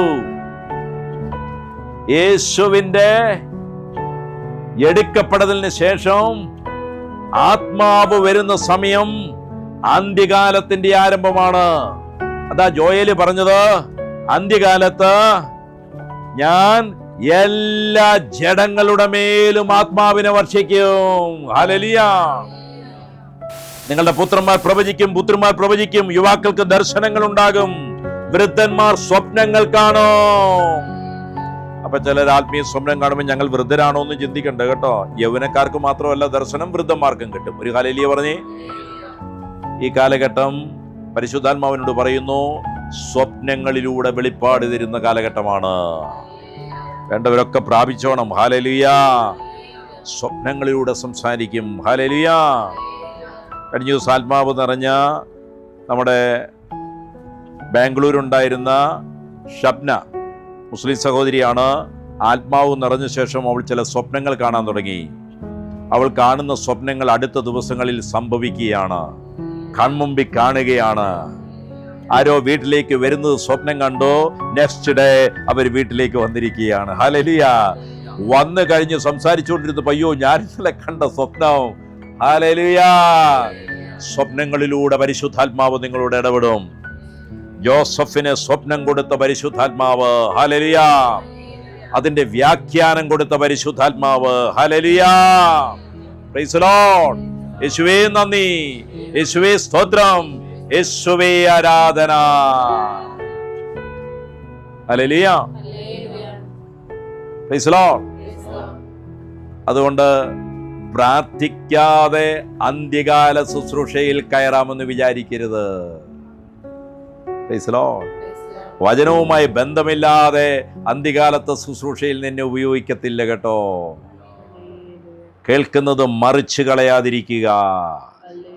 യേശുവിന്റെ എടുക്കപ്പെടലിന് ശേഷം ആത്മാവ് വരുന്ന സമയം അന്ത്യകാലത്തിന്റെ ആരംഭമാണ്. അതാ ജോയേല് പറഞ്ഞത്, അന്ത്യകാലത്ത് ഞാൻ എല്ലാ ജഡങ്ങളുടെ മേലും ആത്മാവിനെ വർഷിക്കും. ഹല്ലേലൂയ. നിങ്ങളുടെ പുത്രന്മാർ പ്രവചിക്കും, പുത്രിമാർ പ്രവചിക്കും, യുവാക്കൾക്ക് ദർശനങ്ങൾ ഉണ്ടാകും, വൃദ്ധന്മാർ സ്വപ്നങ്ങൾ കാണും. അപ്പൊ ചിലർ ആത്മീയ സ്വപ്നം കാണുമ്പോൾ ഞങ്ങൾ വൃദ്ധരാണോ എന്ന് ചിന്തിക്കണ്ട കേട്ടോ. യൗവനക്കാർക്ക് മാത്രമല്ല ദർശനം, വൃദ്ധന്മാർക്കും കിട്ടും. ഒരു ഹല്ലേലൂയ പറഞ്ഞേ. ഈ കാലഘട്ടം പരിശുദ്ധാത്മാവിനോട് പറയുന്നു, സ്വപ്നങ്ങളിലൂടെ വെളിപ്പാട് തരുന്ന കാലഘട്ടമാണ്. വേണ്ടവരൊക്കെ പ്രാപിച്ചോണം. ഹല്ലേലൂയ. സ്വപ്നങ്ങളിലൂടെ സംസാരിക്കും. ഹല്ലേലൂയ. കഴിഞ്ഞ ദിവസം ആത്മാവ് നിറഞ്ഞ നമ്മുടെ ബാംഗ്ലൂരുണ്ടായിരുന്ന ഷബ്ന, മുസ്ലിം സഹോദരിയാണ്. ആത്മാവ് നിറഞ്ഞ ശേഷം അവൾ ചില സ്വപ്നങ്ങൾ കാണാൻ തുടങ്ങി. അവൾ കാണുന്ന സ്വപ്നങ്ങൾ അടുത്ത ദിവസങ്ങളിൽ സംഭവിക്കുകയാണ്, കൺമുമ്പിൽ കാണുകയാണ്. ആരോ വീട്ടിലേക്ക് വരുന്നത് സ്വപ്നം കണ്ടു, നെക്സ്റ്റ് ഡേ അവർ വീട്ടിലേക്ക് വന്നിരിക്കുകയാണ്. ഹല്ലേലൂയ. വന്നു കഴിഞ്ഞ് സംസാരിച്ചുകൊണ്ടിരുന്നു, അയ്യോ ഞാൻ ഇന്നലെ കണ്ട സ്വപ്നം. ഹല്ലേലൂയ. സ്വപ്നങ്ങളിലൂടെ പരിശുദ്ധാത്മാവ് നിങ്ങളോട് ഇടപെടും. ജോസഫിന് സ്വപ്നം കൊടുത്ത പരിശുദ്ധാത്മാവ്. ഹല്ലേലൂയ. അതിന്റെ വ്യാഖ്യാനം കൊടുത്ത പരിശുദ്ധാത്മാവ്. ഹല്ലേലൂയ. Praise the Lord. യേശുവേ നന്ദി, യേശുവേ സ്തോത്രം, യേശുവേ ആരാധന. ഹല്ലേലൂയ. Praise the Lord. അതുകൊണ്ട് പ്രാർത്ഥിക്കാതെ അന്ത്യകാല ശുശ്രൂഷയിൽ കയറാമെന്ന് വിചാരിക്കരുത്. Praise the Lord. വചനവുമായി ബന്ധമില്ലാതെ അന്ത്യകാലത്തെ ശുശ്രൂഷയിൽ നിന്നെ ഉപയോഗിക്കത്തില്ല കേട്ടോ. കേൾക്കുന്നത് മറിച്ച് കളയാതിരിക്കുക,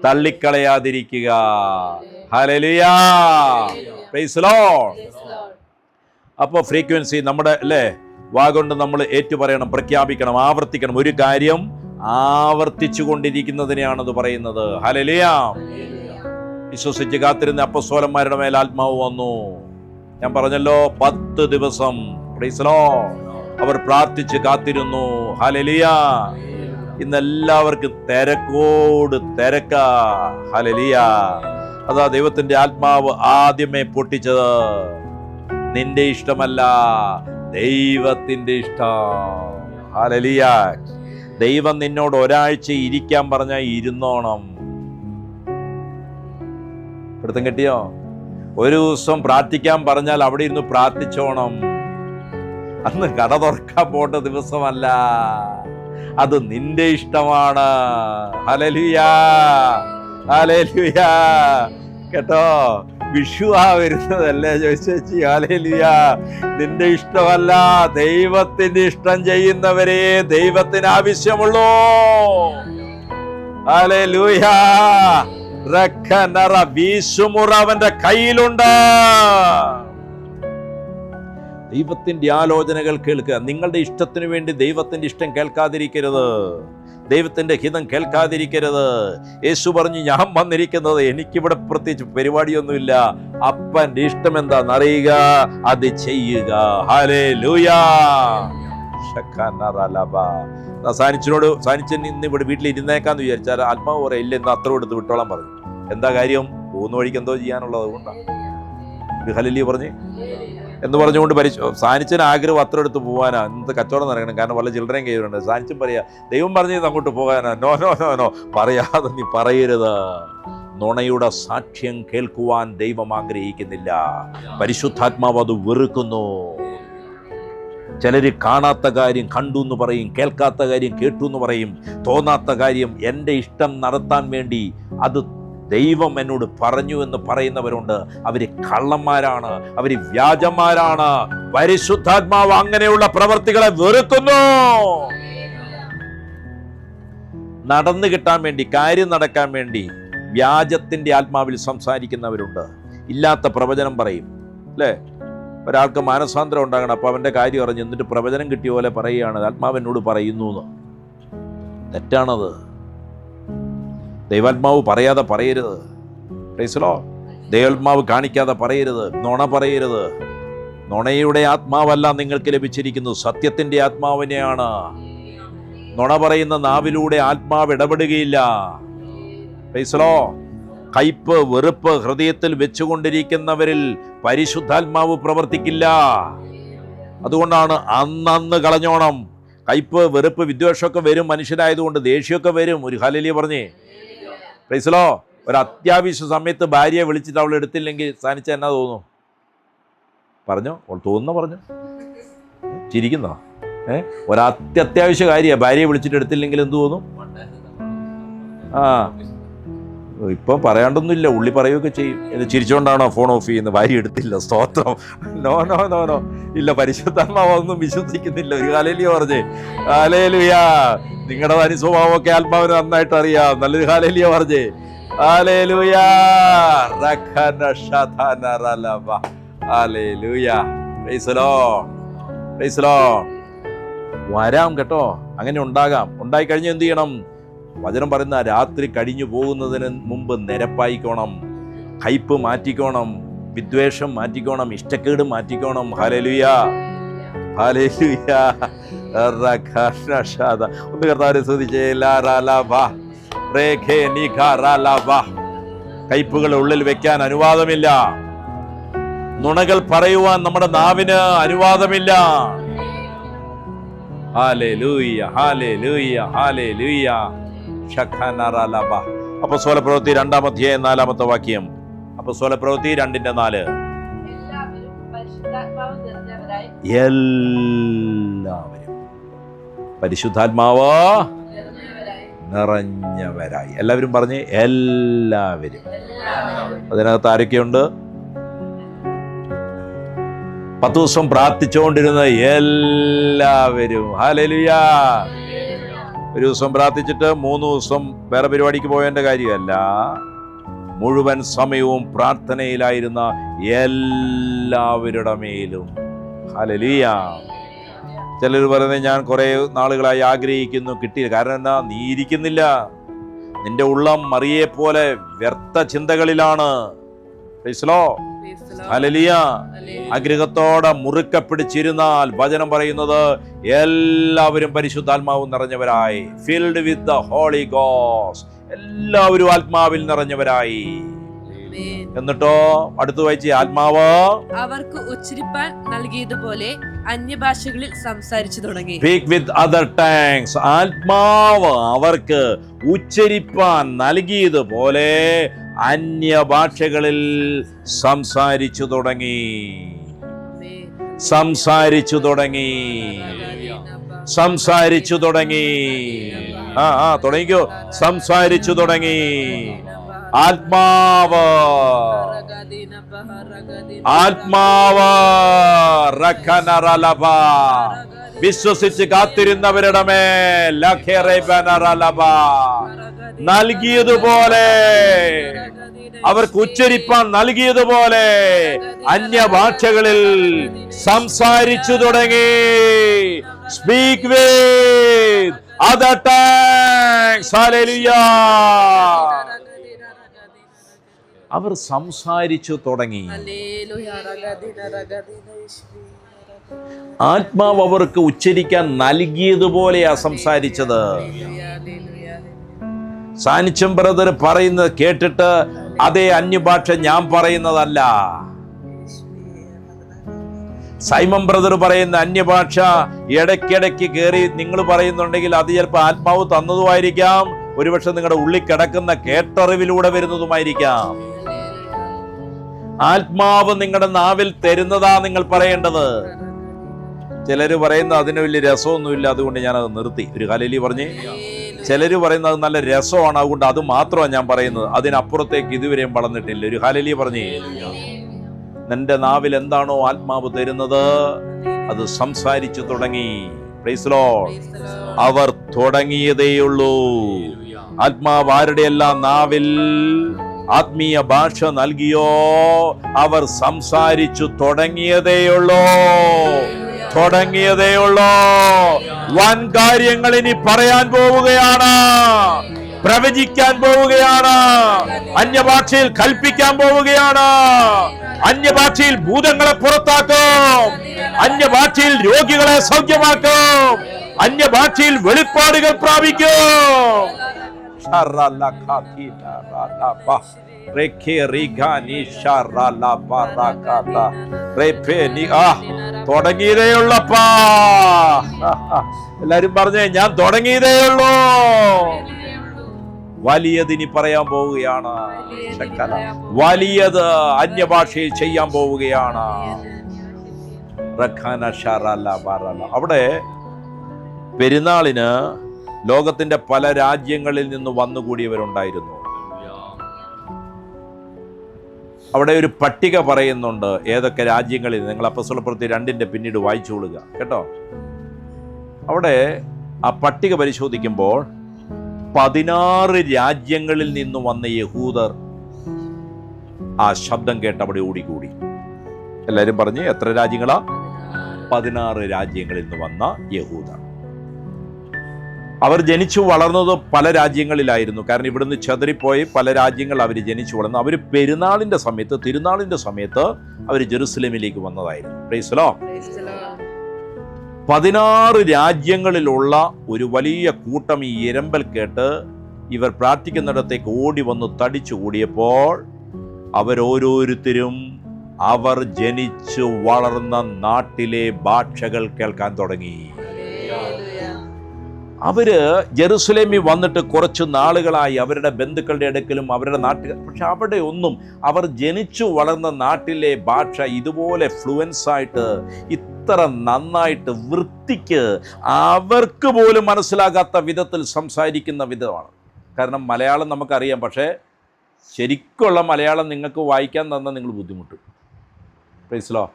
തള്ളിക്കളയാതിരിക്കുക. ഹല്ലേലൂയ. Praise the Lord. അപ്പോൾ ഫ്രീക്വൻസി നമ്മുടെ അല്ലേ വാഗൊണ്ട് നമ്മൾ ഏറ്റുപറയണം, പ്രഖ്യാപിക്കണം, ആവർത്തിക്കണം. ഒരു കാര്യം ആവർത്തിച്ചു കൊണ്ടിരിക്കുന്നതിനെയാണത് പറയുന്നത്. ഹല്ലേലൂയ. വിശ്വസിച്ച് കാത്തിരുന്ന അപ്പോസ്തലന്മാരുടെ മേൽ ആത്മാവ് വന്നു. ഞാൻ പറഞ്ഞല്ലോ 10 ദിവസം പ്രൈസ് ദി ലോർഡ് അവർ പ്രാർത്ഥിച്ച് കാത്തിരുന്നു. ഹല്ലേലൂയ. ഇന്ന് എല്ലാവർക്കും തിരക്കോട് തിരക്കാ. ഹല്ലേലൂയ. അതാ ദൈവത്തിന്റെ ആത്മാവ് ആദ്യമേ പൊട്ടിച്ചത്. നിന്റെ ഇഷ്ടമല്ല, ദൈവത്തിന്റെ ഇഷ്ടം. ഹല്ലേലൂയ. ദൈവം നിന്നോട് ഒരാഴ്ച ഇരിക്കാൻ പറഞ്ഞാൽ ഇരുന്നോണം. പിടുത്തം കിട്ടിയോ? ഒരു ദിവസം പ്രാർത്ഥിക്കാൻ പറഞ്ഞാൽ അവിടെ ഇരുന്ന് പ്രാർത്ഥിച്ചോണം. അന്ന് കട തുറക്കാൻ പോട്ട ദിവസമല്ല, അത് നിന്റെ ഇഷ്ടമാണ്. Hallelujah, hallelujah. കേട്ടോ, വിഷുവാ വരുന്നതല്ലേ ചോദിച്ചേച്ചി? ഹല്ലേലൂയ. നിന്റെ ഇഷ്ടമല്ല, ദൈവത്തിന്റെ ഇഷ്ടം ചെയ്യുന്നവരെ ദൈവത്തിന് ആവശ്യമുള്ളൂ. ഹല്ലേലൂയ. വീശുമുറ അവന്റെ കയ്യിലുണ്ട്. ദൈവത്തിന്റെ ആലോചനകൾ കേൾക്കുക. നിങ്ങളുടെ ഇഷ്ടത്തിന് വേണ്ടി ദൈവത്തിന്റെ ഇഷ്ടം കേൾക്കാതിരിക്കരുത്, ദൈവത്തിന്റെ ഹിതം കേൾക്കാതിരിക്കരുത്. യേശു പറഞ്ഞു, ഞാൻ വന്നിരിക്കുന്നത് എനിക്കിവിടെ പ്രത്യേകിച്ച് പരിപാടിയൊന്നുമില്ല, അപ്പന്റെ ഇഷ്ടം എന്താന്ന് അറിയുക, അത് ചെയ്യുക. ഹല്ലേലൂയ. സാനിച്ചൻ ഇന്ന് ഇവിടെ വീട്ടിൽ ഇരുന്നേക്കാന്ന് വിചാരിച്ചാൽ ആത്മാവ് പറയാം, ഇല്ല ഇന്ന് അത്ര എടുത്ത് വിട്ടോളാൻ പറഞ്ഞു. എന്താ കാര്യം? പോകുന്ന വഴിക്ക് എന്തോ ചെയ്യാനുള്ളത് കൊണ്ടാണ്. ഹല്ലേലൂയ പറഞ്ഞ് എന്ന് പറഞ്ഞുകൊണ്ട് സാനിച്ചന് ആഗ്രഹം അത്ര എടുത്ത് പോകാനാ, ഇന്നത്തെ കച്ചവടം നടക്കണം, കാരണം വല്ല ചിൽഡ്രൻ കയ്യിലുണ്ട്. സാനിച്ചൻ പറയാ, ദൈവം പറഞ്ഞത് അങ്ങോട്ട് പോകാനാ. നോ നോ നോ നോ, പറയാതെ നീ പറയരുത്. നുണയുടെ സാക്ഷ്യം കേൾക്കുവാൻ ദൈവം ആഗ്രഹിക്കുന്നില്ല. പരിശുദ്ധാത്മാവ് അത് വെറുക്കുന്നു. ചിലര് കാണാത്ത കാര്യം കണ്ടു എന്ന് പറയും, കേൾക്കാത്ത കാര്യം കേട്ടു എന്ന് പറയും, തോന്നാത്ത കാര്യം എൻ്റെ ഇഷ്ടം നടത്താൻ വേണ്ടി അത് ദൈവം എന്നോട് പറഞ്ഞു എന്ന് പറയുന്നവരുണ്ട്. അവര് കള്ളന്മാരാണ്, അവര് വ്യാജന്മാരാണ്. പരിശുദ്ധാത്മാവ് അങ്ങനെയുള്ള പ്രവർത്തികളെ വെറുക്കുന്നു. നടന്നു കിട്ടാൻ വേണ്ടി, കാര്യം നടക്കാൻ വേണ്ടി വ്യാജത്തിന്റെ ആത്മാവിൽ സംസാരിക്കുന്നവരുണ്ട്. ഇല്ലാത്ത പ്രവചനം പറയും അല്ലേ? ഒരാൾക്ക് മാനസാന്തരം ഉണ്ടാകണം, അപ്പൊ അവന്റെ കാര്യം അറിഞ്ഞ് എന്നിട്ട് പ്രവചനം കിട്ടിയ പോലെ പറയുകയാണ്, ആത്മാവ് എന്നോട് പറയുന്നു എന്ന്. തെറ്റാണത്. ദൈവാത്മാവ് പറയാതെ പറയരുത്. Price the Lord. ദൈവാത്മാവ് കാണിക്കാതെ പറയരുത്, നുണ പറയരുത്. നുണയുടെ ആത്മാവല്ല നിങ്ങൾക്ക് ലഭിച്ചിരിക്കുന്നത്, സത്യത്തിന്റെ ആത്മാവിനെയാണ്. നുണ പറയുന്ന നാവിലൂടെ ആത്മാവ് ഇടപെടുകയില്ല. Price the Lord. കയ്പ്, വെറുപ്പ് ഹൃദയത്തിൽ വെച്ചുകൊണ്ടിരിക്കുന്നവരിൽ പരിശുദ്ധാത്മാവ് പ്രവർത്തിക്കില്ല. അതുകൊണ്ടാണ് അന്നന്ന് കളഞ്ഞോണം. കയ്പ്, വെറുപ്പ്, വിദ്വേഷമൊക്കെ വരും. മനുഷ്യരായതുകൊണ്ട് ദേഷ്യമൊക്കെ വരും. ഒരു ഹല്ലേലൂയ പറഞ്ഞേ. Price the Lord. ഒരു അത്യാവശ്യ സമയത്ത് ഭാര്യയെ വിളിച്ചിട്ട് അവൾ എടുത്തില്ലെങ്കിൽ സാനിച്ച എന്നാ തോന്നും? പറഞ്ഞോ, അവൾ തോന്നുന്ന പറഞ്ഞു. ചിരിക്കുന്നോ? ഒരു അത്യാവശ്യ കാര്യമാണ്, ഭാര്യയെ വിളിച്ചിട്ട് എടുത്തില്ലെങ്കിൽ എന്ത് തോന്നും? ആ, ഇപ്പം പറയാണ്ടൊന്നുമില്ല, ഉള്ളി പറയുകയൊക്കെ ചെയ്യും. ഇത് ചിരിച്ചോണ്ടാണോ ഫോൺ ഓഫ് ചെയ്യുന്നത്? ഭാര്യ എടുത്തില്ല, സ്തോത്രം. നോ നോ നോ നോ, ഇല്ല, പരിശുദ്ധാത്മാവൊന്നും വിശ്വസിക്കുന്നില്ല. ഒരു ഹല്ലേലൂയ പറഞ്ഞേ. ഹല്ലേലൂയ. നിങ്ങളുടെ തനി സ്വഭാവമൊക്കെ ആത്മാവിന് നന്നായിട്ട് അറിയാം. നല്ലൊരു ഹല്ലേലൂയ പറഞ്ഞേ. Hallelujah. Hallelujah. Praise the Lord. Price the Lord. വരാം കേട്ടോ, അങ്ങനെ ഉണ്ടാകാം. ഉണ്ടായി കഴിഞ്ഞാൽ എന്ത് ചെയ്യണം? വചനം പറയുന്ന രാത്രി കഴിഞ്ഞു പോകുന്നതിന് മുമ്പ് നിരപ്പായിക്കോണം, കയ്പ് മാറ്റിക്കോണം, വിദ്വേഷം മാറ്റിക്കോണം, ഇഷ്ടക്കേട് മാറ്റിക്കോണം. Hallelujah, hallelujah. ഒന്ന് കർത്താവിനെ സ്തുതിച്ചേ. കയ്പുകൾ ഉള്ളിൽ വെക്കാൻ അനുവാദമില്ല. നുണകൾ പറയുവാൻ നമ്മുടെ നാവിന് അനുവാദമില്ല. Hallelujah, hallelujah, hallelujah. അപ്പോസ്തല പ്രവൃത്തി 2-ാം അധ്യായം 4-ാമത്തെ വാക്യം. അപ്പോസ്തല പ്രവൃത്തി 2:4. എല്ലാവരും പരിശുദ്ധാത്മാവ് നിറഞ്ഞവരായി. എല്ലാവരും പറഞ്ഞ് എല്ലാവരും. അതിനകത്ത് ആരൊക്കെയുണ്ട്? 10 ദിവസം പ്രാർത്ഥിച്ചുകൊണ്ടിരുന്ന എല്ലാവരും. ഹല്ലേലൂയ. ഒരു ദിവസം പ്രാർത്ഥിച്ചിട്ട് 3 ദിവസം വേറെ പരിപാടിക്ക് പോയതിൻ്റെ കാര്യമല്ല. മുഴുവൻ സമയവും പ്രാർത്ഥനയിലായിരുന്ന എല്ലാവരുടെ മേലും. ഹല്ലേലൂയ. ചിലർ പറയുന്നത്, ഞാൻ കുറേ നാളുകളായി ആഗ്രഹിക്കുന്നു, കിട്ടിയില്ല. കാരണം എന്നാ? നീ ഇരിക്കുന്നില്ല. നിന്റെ ഉള്ളം മറിയെ പോലെ വ്യർത്ഥ ചിന്തകളിലാണ്. Praise the Lord. ഹല്ലേലൂയ. ആഗ്രഹത്തോടെ മുറുക്കെ പിടിച്ചിരുന്നാൽ വചനം പറയുന്നത് എല്ലാവരും പരിശുദ്ധാത്മാവ് നിറഞ്ഞവരായി. Filled with the Holy Ghost. എല്ലാവരും ആത്മാവിൽ നിറഞ്ഞവരായി. എന്നിട്ടോ അടുത്ത് വായിച്ച്, ആത്മാവ് അവർക്ക് ഉച്ചരിപ്പാൻ നൽകിയതുപോലെ അന്യഭാഷകളിൽ സംസാരിച്ചു തുടങ്ങി. Speak with other tongues. ആത്മാവ് അവർക്ക് ഉച്ചരിപ്പാൻ നൽകിയതുപോലെ അന്യഭാഷകളിൽ സംസാരിച്ചു തുടങ്ങി. സംസാരിച്ചു തുടങ്ങി. സംസാരിച്ചു തുടങ്ങി. തുടങ്ങിക്കോ. സംസാരിച്ചു തുടങ്ങി. ആത്മാവ് ആത്മാവ് റഖനറലബ വിശ്വസിച്ച് കാത്തിരുന്നവരുടെ മേൽ നൽകിയതുപോലെ, അവർക്ക് ഉച്ചരിപ്പാൻ നൽകിയതുപോലെ അന്യഭാഷകളിൽ സംസാരിച്ചു തുടങ്ങി. Speak with other tongues. Hallelujah. അവർ സംസാരിച്ചു തുടങ്ങി. ആത്മാവ് അവർക്ക് ഉച്ചരിക്കാൻ നൽകിയതുപോലെയാ സംസാരിച്ചത്. സാനിച്ചം ബ്രദർ പറയുന്നത് കേട്ടിട്ട് അതേ അന്യഭാഷ ഞാൻ പറയുന്നതല്ല. സൈമൺ ബ്രദർ പറയുന്ന അന്യഭാഷ ഇടയ്ക്കിടയ്ക്ക് കയറി നിങ്ങൾ പറയുന്നുണ്ടെങ്കിൽ അത് ചിലപ്പോൾ ആത്മാവ് തന്നതുമായിരിക്കാം, ഒരുപക്ഷെ നിങ്ങളുടെ ഉള്ളിൽ കിടക്കുന്ന കേട്ടറിവിലൂടെ വരുന്നതുമായിരിക്കാം. ആത്മാവ് നിങ്ങളുടെ നാവിൽ തരുന്നതാ നിങ്ങൾ പറയേണ്ടത്. ചിലര് പറയുന്ന അതിന് വലിയ രസമൊന്നുമില്ല, അതുകൊണ്ട് ഞാനത് നിർത്തി. ഒരു ഹല്ലേലൂയ പറഞ്ഞേ. ചിലര് പറയുന്നത് അത് നല്ല രസമാണ്, അതുകൊണ്ട് അത് മാത്രമാണ് ഞാൻ പറയുന്നത്, അതിനപ്പുറത്തേക്ക് ഇതുവരെയും വളർന്നിട്ടില്ല. ഒരു ഹല്ലേലൂയ പറഞ്ഞേ. നിന്റെ നാവിൽ എന്താണോ ആത്മാവ് തരുന്നത് അത് സംസാരിച്ചു തുടങ്ങി. Praise Lord. അവർ തുടങ്ങിയതേയുള്ളൂ. ആത്മാവ് ആരുടെയെല്ലാം നാവിൽ ആത്മീയ ഭാഷ നൽകിയോ അവർ സംസാരിച്ചു തുടങ്ങിയതേയുള്ളൂ. തുടങ്ങിയതേയുള്ളൂ. വൻ കാര്യങ്ങൾ ഇനി പറയാൻ പോവുകയാണ്, പ്രവചിക്കാൻ പോവുകയാണ്, അന്യഭാഷയിൽ കൽപ്പിക്കാൻ പോവുകയാണ്, അന്യഭാഷയിൽ ഭൂതങ്ങളെ പുറത്താക്കും, അന്യഭാഷയിൽ രോഗികളെ സൗഖ്യമാക്കും, അന്യഭാഷയിൽ വെളിപ്പാടുകൾ പ്രാപിക്കും. തുടങ്ങിയതേയുള്ളപ്പാ. എല്ലാരും പറഞ്ഞേ, ഞാൻ തുടങ്ങിയതേയുള്ളൂ. വലിയതിനി പറയാൻ പോവുകയാണ്. വലിയത് അന്യഭാഷയിൽ ചെയ്യാൻ പോവുകയാണ്. അവിടെ പെരുന്നാളിന് ലോകത്തിന്റെ പല രാജ്യങ്ങളിൽ നിന്ന് വന്നുകൂടിയവരുണ്ടായിരുന്നു. അവിടെ ഒരു പട്ടിക പറയുന്നുണ്ട് ഏതൊക്കെ രാജ്യങ്ങളിൽ. നിങ്ങൾ അപ്പോസ്തലപ്രവൃത്തി 2 പിന്നീട് വായിച്ചുകൊള്ളുക കേട്ടോ. അവിടെ ആ പട്ടിക പരിശോധിക്കുമ്പോൾ 16 രാജ്യങ്ങളിൽ നിന്ന് വന്ന യഹൂദർ ആ ശബ്ദം കേട്ട് അവിടെ ഓടിക്കൂടി. എല്ലാവരും പറഞ്ഞ് എത്ര രാജ്യങ്ങളാ? 16 രാജ്യങ്ങളിൽ നിന്ന് വന്ന യഹൂദർ. അവർ ജനിച്ചു വളർന്നത് പല രാജ്യങ്ങളിലായിരുന്നു. കാരണം ഇവിടുന്ന് ചെതറിപ്പോയി പല രാജ്യങ്ങൾ അവർ ജനിച്ചു വളർന്നു. അവർ പെരുന്നാളിന്റെ സമയത്ത്, തിരുനാളിന്റെ സമയത്ത് അവർ ജെറുസലേമിലേക്ക് വന്നതായിരുന്നു. Price the Lord. 16 രാജ്യങ്ങളിലുള്ള ഒരു വലിയ കൂട്ടം ഈ ഇരമ്പൽ കേട്ട് ഇവർ പ്രാർത്ഥിക്കുന്നിടത്തേക്ക് ഓടി വന്ന് തടിച്ചു കൂടിയപ്പോൾ അവരോരോരുത്തരും അവർ ജനിച്ചു വളർന്ന നാട്ടിലെ ഭാഷകൾ കേൾക്കാൻ തുടങ്ങി. അവര് ജെറുസലേമിൽ വന്നിട്ട് കുറച്ച് നാളുകളായി അവരുടെ ബന്ധുക്കളുടെ അടുക്കലും അവരുടെ നാട്ടിൽ, പക്ഷെ അവിടെ ഒന്നും അവർ ജനിച്ചു വളർന്ന നാട്ടിലെ ഭാഷ ഇതുപോലെ ഫ്ലുവൻസ് ആയിട്ട്, ഇത്ര നന്നായിട്ട് വൃത്തിക്ക് അവർക്ക് പോലും മനസ്സിലാകാത്ത വിധത്തിൽ സംസാരിക്കുന്ന വിധമാണ്. കാരണം മലയാളം നമുക്കറിയാം, പക്ഷേ ശരിക്കുള്ള മലയാളം നിങ്ങൾക്ക് വായിക്കാൻ തന്നാൽ നിങ്ങൾ ബുദ്ധിമുട്ടും. Price the Lord.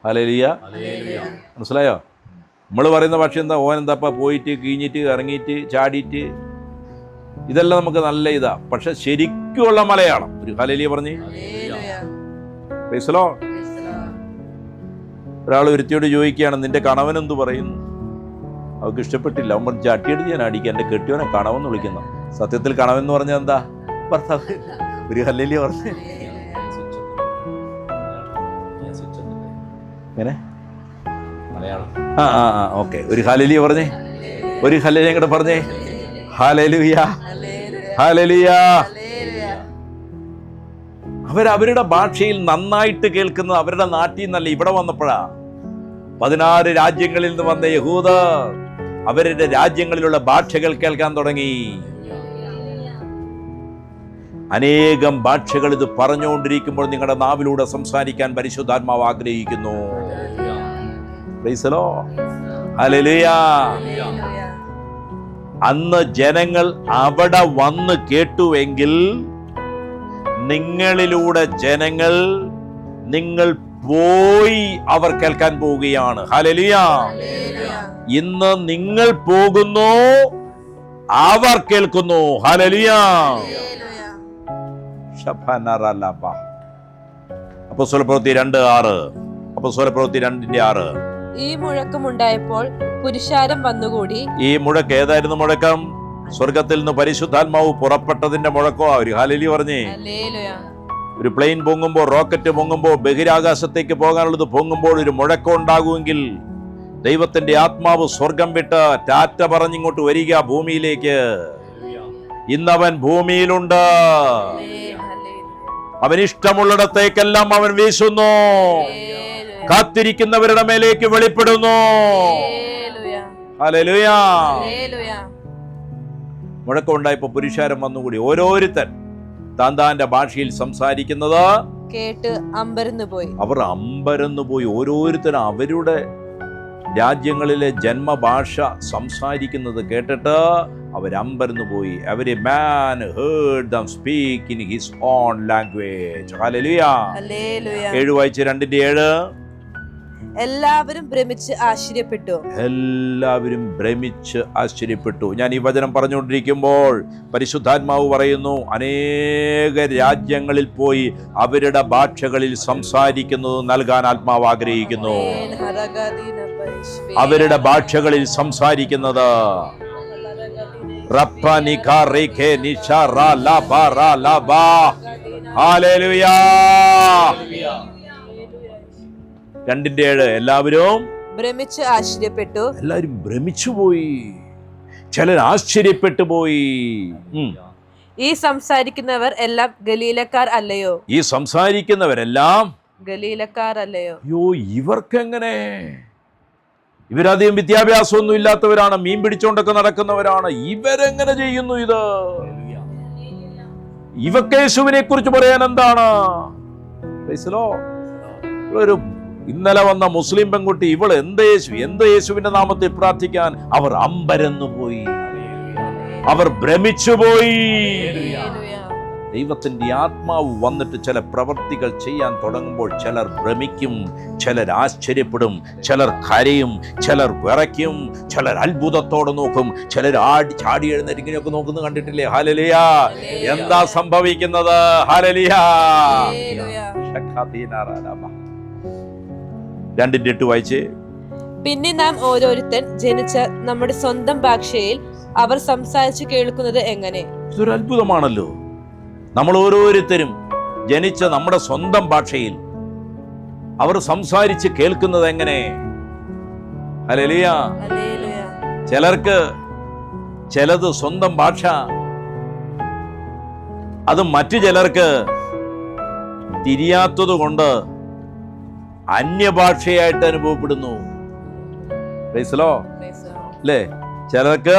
ഹല്ലേലൂയ. മനസ്സിലായോ? നമ്മൾ പറയുന്ന ഭാഷ എന്താ? ഓൻ എന്താ പോയിട്ട് കീഞ്ഞിട്ട് ഇറങ്ങിയിട്ട് ചാടിയിട്ട്, ഇതെല്ലാം നമുക്ക് നല്ല ഇതാ. പക്ഷെ ശരിക്കുള്ള മലയാളം ഒരു ഹല്ലേലൂയ പറഞ്ഞ്. Price the Lord. ഒരാൾ ഒരുത്തിയോട് ചോദിക്കുകയാണ്, നിന്റെ കണവൻ എന്തു പറയുന്നു? അവർക്ക് ഇഷ്ടപ്പെട്ടില്ല. അവൻ പറഞ്ഞു, ചട്ടിയെടുത്ത് ഞാൻ അടിക്കുക, എൻ്റെ കെട്ടിയോനെ കണവെന്ന് വിളിക്കുന്നു. സത്യത്തിൽ കണവൻ എന്ന് പറഞ്ഞാൽ എന്താ? ഭർത്താവ്. ഒരു ഹല്ലേലൂയ പറഞ്ഞ്. എങ്ങനെ? ഓക്കെ, ഒരു ഹല്ലേലൂയ പറഞ്ഞേ. ഒരു ഹല്ലേലൂയ കൂടെ പറഞ്ഞേ. Hallelujah, hallelujah. അവരവരുടെ ഭാഷയിൽ നന്നായിട്ട് കേൾക്കുന്നത് അവരുടെ നാട്ടിൽ നിന്നല്ല, ഇവിടെ വന്നപ്പോഴാ. 16 രാജ്യങ്ങളിൽ നിന്ന് വന്ന യഹൂദ അവരുടെ രാജ്യങ്ങളിലുള്ള ഭാഷകൾ കേൾക്കാൻ തുടങ്ങി. അനേകം ഭാഷകൾ ഇത് പറഞ്ഞുകൊണ്ടിരിക്കുമ്പോൾ നിങ്ങളുടെ നാവിലൂടെ സംസാരിക്കാൻ പരിശുദ്ധാത്മാവ് ആഗ്രഹിക്കുന്നു. Price the Lord. ഹല്ലേലൂയ. അന്ന് ജനങ്ങൾ അവിടെ വന്ന് കേട്ടുവെങ്കിൽ നിങ്ങളിലൂടെ ജനങ്ങൾ നിങ്ങൾ പോയി അവർ കേൾക്കാൻ പോവുകയാണ്. ഹല്ലേലൂയ. ഇന്ന് നിങ്ങൾ പോകുന്നു, അവർ കേൾക്കുന്നു. ഹല്ലേലൂയ. അപ്പോസ്തലപ്രവൃത്തി 2:6. അപ്പോസ്തലപ്രവൃത്തി 2:6. ഈ മുഴക്കമുണ്ടായപ്പോൾ പുരുഷാരം വന്നുകൂടി. ഈ മുഴക്കം ഏതായിരുന്നു മുഴക്കം? സ്വർഗത്തിൽ നിന്ന് പരിശുദ്ധാത്മാവ് പുറപ്പെട്ടതിന്റെ മുഴക്കോ. ഒരു ഹല്ലേലൂയ പറഞ്ഞേ. ഒരു പ്ലെയിൻ പൊങ്ങുമ്പോൾ, റോക്കറ്റ് പൊങ്ങുമ്പോൾ, ബഹിരാകാശത്തേക്ക് പോകാനുള്ളത് പൊങ്ങുമ്പോൾ ഒരു മുഴക്കം ഉണ്ടാകുമെങ്കിൽ ദൈവത്തിന്റെ ആത്മാവ് സ്വർഗം വിട്ട് ടാറ്റ പറഞ്ഞിങ്ങോട്ട് വരിക ഭൂമിയിലേക്ക്. ഇന്നവൻ ഭൂമിയിലുണ്ട്. അവൻ ഇഷ്ടമുള്ളിടത്തേക്കെല്ലാം അവൻ വീശുന്നു. കാത്തിരിക്കുന്നവരുടെ മേലേക്ക് വെളിപ്പെടുന്നു. ഹല്ലേലൂയ. മുഴക്കം ഉണ്ടായപ്പോ പുരുഷാരം വന്നുകൂടി. ഓരോരുത്തൻ താന്താന്റെ ഭാഷയിൽ സംസാരിക്കുന്നത് കേട്ട് അമ്പരന്നു പോയി. അവർ അമ്പരന്നു പോയി. ഓരോരുത്തരും അവരുടെ രാജ്യങ്ങളിലെ ജന്മഭാഷ സംസാരിക്കുന്നത് കേട്ടിട്ട് അവരമ്പരന്നു പോയി. Every man heard them speak in his own language. Hallelujah. 7 വായിച്ച് 2:7. എല്ലാവരും ഭ്രമിച്ച് ആശ്ചര്യപ്പെട്ടു. എല്ലാവരും ഭ്രമിച്ച് ആശ്ചര്യപ്പെട്ടു. ഞാൻ ഈ വചനം പറഞ്ഞുകൊണ്ടിരിക്കുമ്പോൾ പരിശുദ്ധാത്മാവ് പറയുന്നു, അനേക രാജ്യങ്ങളിൽ പോയി അവരുടെ ഭാഷകളിൽ സംസാരിക്കുന്നത് നൽകാൻ ആത്മാവ് ആഗ്രഹിക്കുന്നു. അവരുടെ ഭാഷകളിൽ സംസാരിക്കുന്നത് ഹല്ലേലൂയ. 2:7. എല്ലാവരും ഭ്രമിച്ച് ആശ്ചര്യപ്പെട്ടു. എല്ലാവരും ഭ്രമിച്ചു പോയി. ചിലർ ആശ്ചര്യപ്പെട്ടു പോയി. ഈ സംസാരിക്കുന്നവർ എല്ലാം ഗലീലക്കാർ അല്ലയോ? ഈ സംസാരിക്കുന്നവരെല്ലാം ഗലീലക്കാർ അല്ലയോ? അയ്യോ, ഇവർക്കെങ്ങനെ? ഇവരധികം വിദ്യാഭ്യാസമൊന്നും ഇല്ലാത്തവരാണ്, മീൻ പിടിച്ചോണ്ടൊക്കെ നടക്കുന്നവരാണ്. ഇവരെങ്ങനെ ചെയ്യുന്നു ഇത്? ഇവക്ക് യേശുവിനെ കുറിച്ച് പറയാൻ എന്താണ്? ഒരു ഇന്നലെ വന്ന മുസ്ലിം പെൺകുട്ടി, ഇവൾ എന്ത് യേശുവിന്റെ നാമത്തിൽ പ്രാർത്ഥിക്കാൻ? അവർ അമ്പരന്നു പോയി, അവർ ഭ്രമിച്ചുപോയി. ദൈവത്തിന്റെ ആത്മാവ് വന്നിട്ട് ചില പ്രവർത്തികൾ ചെയ്യാൻ തുടങ്ങുമ്പോൾ ചിലർ ഭ്രമിക്കും, ചിലർ ആശ്ചര്യപ്പെടും, ചിലർ കരയും, ചിലർ വിറയ്ക്കും, ചിലർ അത്ഭുതത്തോടെ നോക്കും, ചിലർ ചാടി എഴുന്നേറ്റ് ഇങ്ങനെയൊക്കെ നോക്കുന്നത് കണ്ടിട്ടില്ലേ? ഹല്ലേലൂയ. എന്താ സംഭവിക്കുന്നത്? ഹല്ലേലൂയ. 2:8 വായിച്ചേ. പിന്നെ നാം ഓരോരുത്തൻ ജനിച്ച നമ്മുടെ സ്വന്തം ഭാഷയിൽ അവർ സംസാരിച്ചു കേൾക്കുന്നത് എങ്ങനെ? ഇതൊരു അത്ഭുതമാണല്ലോ. നമ്മൾ ഓരോരുത്തരും ജനിച്ച നമ്മുടെ സ്വന്തം ഭാഷയിൽ അവർ സംസാരിച്ച് കേൾക്കുന്നത് എങ്ങനെ? ഹല്ലേലൂയ. ചിലർക്ക് ചിലത് സ്വന്തം ഭാഷ, അത് മറ്റു ചിലർക്ക് തിരിയാത്തത് കൊണ്ട് അന്യഭാഷയായിട്ട് അനുഭവപ്പെടുന്നു. അല്ലേ? ചിലർക്ക്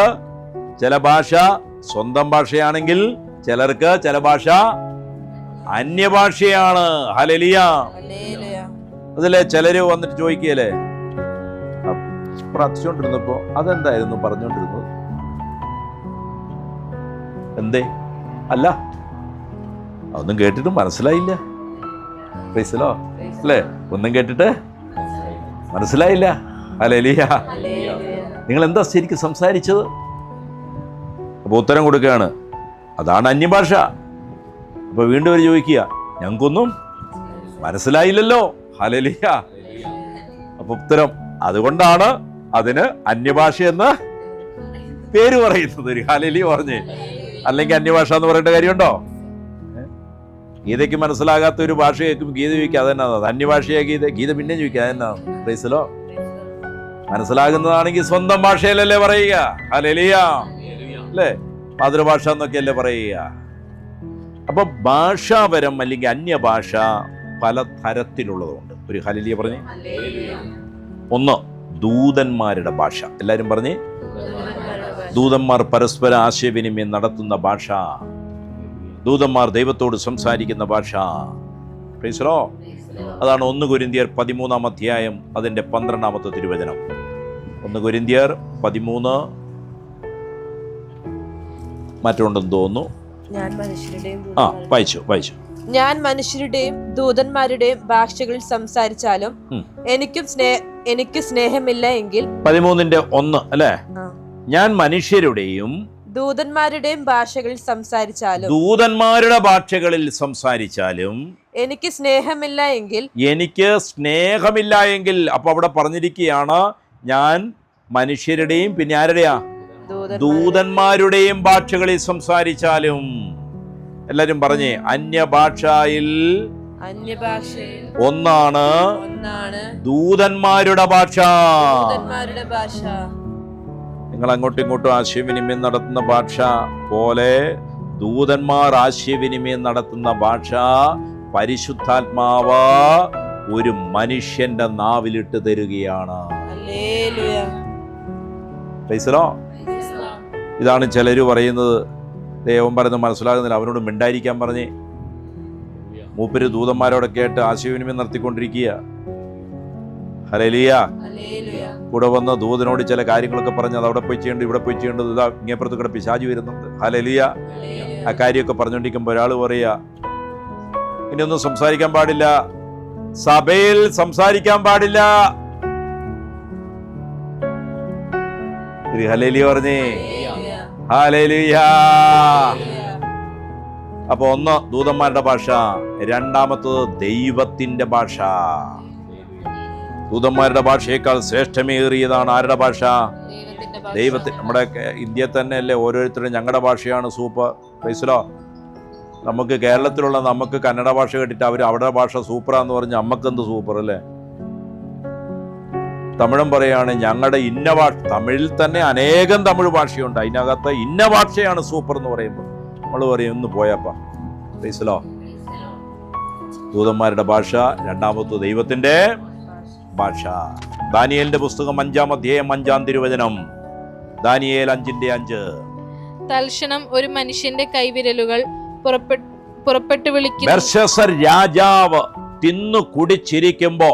ചില ഭാഷ സ്വന്തം ഭാഷയാണെങ്കിൽ ചിലർക്ക് ചില ഭാഷ അന്യഭാഷയാണ്. ഹല്ലേലൂയ. അതല്ലേ ചിലര് വന്നിട്ട് ചോദിക്കുകയല്ലേ, പ്രാർത്ഥിച്ചുകൊണ്ടിരുന്നപ്പോ അതെന്തായിരുന്നു പറഞ്ഞുകൊണ്ടിരുന്നത്? എന്തേ? അല്ല, അതൊന്നും കേട്ടിട്ട് മനസ്സിലായില്ല. അല്ലേ? ഒന്നും കേട്ടിട്ട് മനസ്സിലായില്ല. ഹല്ലേലൂയ. നിങ്ങൾ എന്താ ശരിക്കും സംസാരിച്ചത്? അപ്പൊ ഉത്തരം കൊടുക്കുകയാണ്, അതാണ് അന്യഭാഷ. അപ്പൊ വീണ്ടും അവർ ചോദിക്കുക, ഞങ്ങൾക്കൊന്നും മനസ്സിലായില്ലല്ലോ. ഹല്ലേലൂയ. അപ്പൊ ഉത്തരം, അതുകൊണ്ടാണ് അതിന് അന്യഭാഷ എന്ന് പേര് പറയുന്നത്. ഹല്ലേലൂയ പറഞ്ഞേ. അല്ലെങ്കിൽ അന്യഭാഷ എന്ന് പറയേണ്ട കാര്യമുണ്ടോ? ഗീതയ്ക്ക് മനസ്സിലാകാത്ത ഒരു ഭാഷ കേൾക്കും, ഗീത ചോദിക്കുക അതെന്നാ അന്യഭാഷയാ ഗീത പിന്നെ ചോദിക്കുക അതെന്നാ. പ്രൈസലോ. മനസ്സിലാകുന്നതാണെങ്കിൽ സ്വന്തം ഭാഷയിലല്ലേ പറയുക. ഹല്ലേലൂയ. അല്ലേ? മാതൃഭാഷ എന്നൊക്കെയല്ലേ പറയുക. അപ്പൊ ഭാഷാപരം അല്ലെങ്കിൽ അന്യഭാഷ പല തരത്തിലുള്ളതുണ്ട്. ഒരു ഹല്ലേലൂയ പറഞ്ഞേ. ഒന്ന്, ദൂതന്മാരുടെ ഭാഷ. എല്ലാവരും പറഞ്ഞേ. ദൂതന്മാർ പരസ്പര ആശയവിനിമയം നടത്തുന്ന ഭാഷ, ദൂതന്മാർ ദൈവത്തോട് സംസാരിക്കുന്ന ഭാഷ. Praise the Lord. അതാണ് 1 കൊരിന്ത്യർ 13-ാം അധ്യായം അതിന്റെ 12-ാമത്തെ തിരുവചനം. 1 കൊരിന്ത്യർ 13 മറ്റുണ്ടെന്ന് തോന്നുന്നു. വായിച്ചു. ഞാൻ മനുഷ്യരുടെയും ദൂതന്മാരുടെയും ഭാഷകളിൽ സംസാരിച്ചാലും എനിക്ക് സ്നേഹമില്ല എങ്കിൽ. 13-1 അല്ലേ? ഞാൻ മനുഷ്യരുടെയും ദൂതന്മാരുടെയും ഭാഷകളിൽ സംസാരിച്ചാലും, ദൂതന്മാരുടെ ഭാഷകളിൽ സംസാരിച്ചാലും എനിക്ക് സ്നേഹമില്ല എങ്കിൽ. അപ്പൊ അവിടെ പറഞ്ഞിരിക്കുകയാണ്, ഞാൻ മനുഷ്യരുടെയും പിന്നെ ആരുടെയാ? ദൂതന്മാരുടെയും ഭാഷകളിൽ സംസാരിച്ചാലും. എല്ലാരും പറഞ്ഞേ. അന്യഭാഷയിൽ ഒന്നാണ് ദൂതന്മാരുടെ ഭാഷ. നിങ്ങൾ അങ്ങോട്ടും ഇങ്ങോട്ടും ആശയവിനിമയം നടത്തുന്ന ഭാഷ പോലെ ദൂതന്മാർ ആശയവിനിമയം നടത്തുന്ന ഭാഷ പരിശുദ്ധാത്മാവ് ഒരു മനുഷ്യന്റെ നാവിലിട്ട് തരികയാണ്. ഇതാണ് ചിലര് പറയുന്നത്, ദൈവം പറയുന്നത് മനസ്സിലാകുന്നില്ല, അവനോട് മിണ്ടായിരിക്കാൻ പറഞ്ഞേ. മൂപ്പര് ദൂതന്മാരോടൊക്കെ ആയിട്ട് ആശയവിനിമയം നടത്തിക്കൊണ്ടിരിക്കുക. ഹല്ലേലൂയ. കൂടെ വന്ന് ദൂതനോട് ചില കാര്യങ്ങളൊക്കെ പറഞ്ഞ് അത് അവിടെ പോയി ചെയ്യേണ്ടത്, ഇവിടെ പോയി ചെയ്യേണ്ടത്, ഇതാ ഇങ്ങേപ്പുറത്ത് കൂടെ പിശാച് വരുന്നുണ്ട്. ഹല്ലേലൂയ. ആ കാര്യമൊക്കെ പറഞ്ഞുകൊണ്ടിരിക്കുമ്പോൾ ഒരാൾ പറയുക, ഇനിയൊന്നും സംസാരിക്കാൻ പാടില്ല, സഭയിൽ സംസാരിക്കാൻ പാടില്ല. ഹല്ലേലൂയ പറഞ്ഞേ. ഹല്ലേലൂയ. അപ്പൊ ഒന്ന് ദൂതന്മാരുടെ ഭാഷ, രണ്ടാമത്തത് ദൈവത്തിന്റെ ഭാഷ. ദൂതന്മാരുടെ ഭാഷയേക്കാൾ ശ്രേഷ്ഠമേറിയതാണ് ആരുടെ ഭാഷ? ദൈവത്തിന്. നമ്മുടെ ഇന്ത്യയിൽ തന്നെ അല്ലേ ഓരോരുത്തരും ഞങ്ങളുടെ ഭാഷയാണ് സൂപ്പർ. പ്രൈസ്. നമുക്ക് കേരളത്തിലുള്ള നമുക്ക് കന്നഡ ഭാഷ കേട്ടിട്ട് അവർ അവരുടെ ഭാഷ സൂപ്പറാന്ന് പറഞ്ഞ് നമ്മക്കെന്ത് സൂപ്പർ അല്ലേ? തമിഴും പറയാണ് ഞങ്ങളുടെ ഇന്ന ഭാഷ. തമിഴിൽ തന്നെ അനേകം തമിഴ് ഭാഷയുണ്ട്, അതിനകത്ത് ഇന്ന ഭാഷയാണ് സൂപ്പർ എന്ന് പറയുമ്പോൾ നമ്മൾ പറയും ഒന്ന് പോയപ്പാ. പ്രൈസ്. ദൂതന്മാരുടെ ഭാഷ, രണ്ടാമത്തെ ദൈവത്തിന്റെ ഭാഷ. ദാനിയേലിന്റെ പുസ്തകം 5-ാം അധ്യായം 5-ാം തിരുവചനം. ദാനിയേൽ 5:5. തൽക്ഷണം ഒരു മനുഷ്യന്റെ കൈവിരലുകൾ പുറപ്പെട്ടു വിളിക്കുന്നു. ബെൽഷസ്സർ രാജാവ് തിന്നു കുടിച്ചിരിക്കുമ്പോ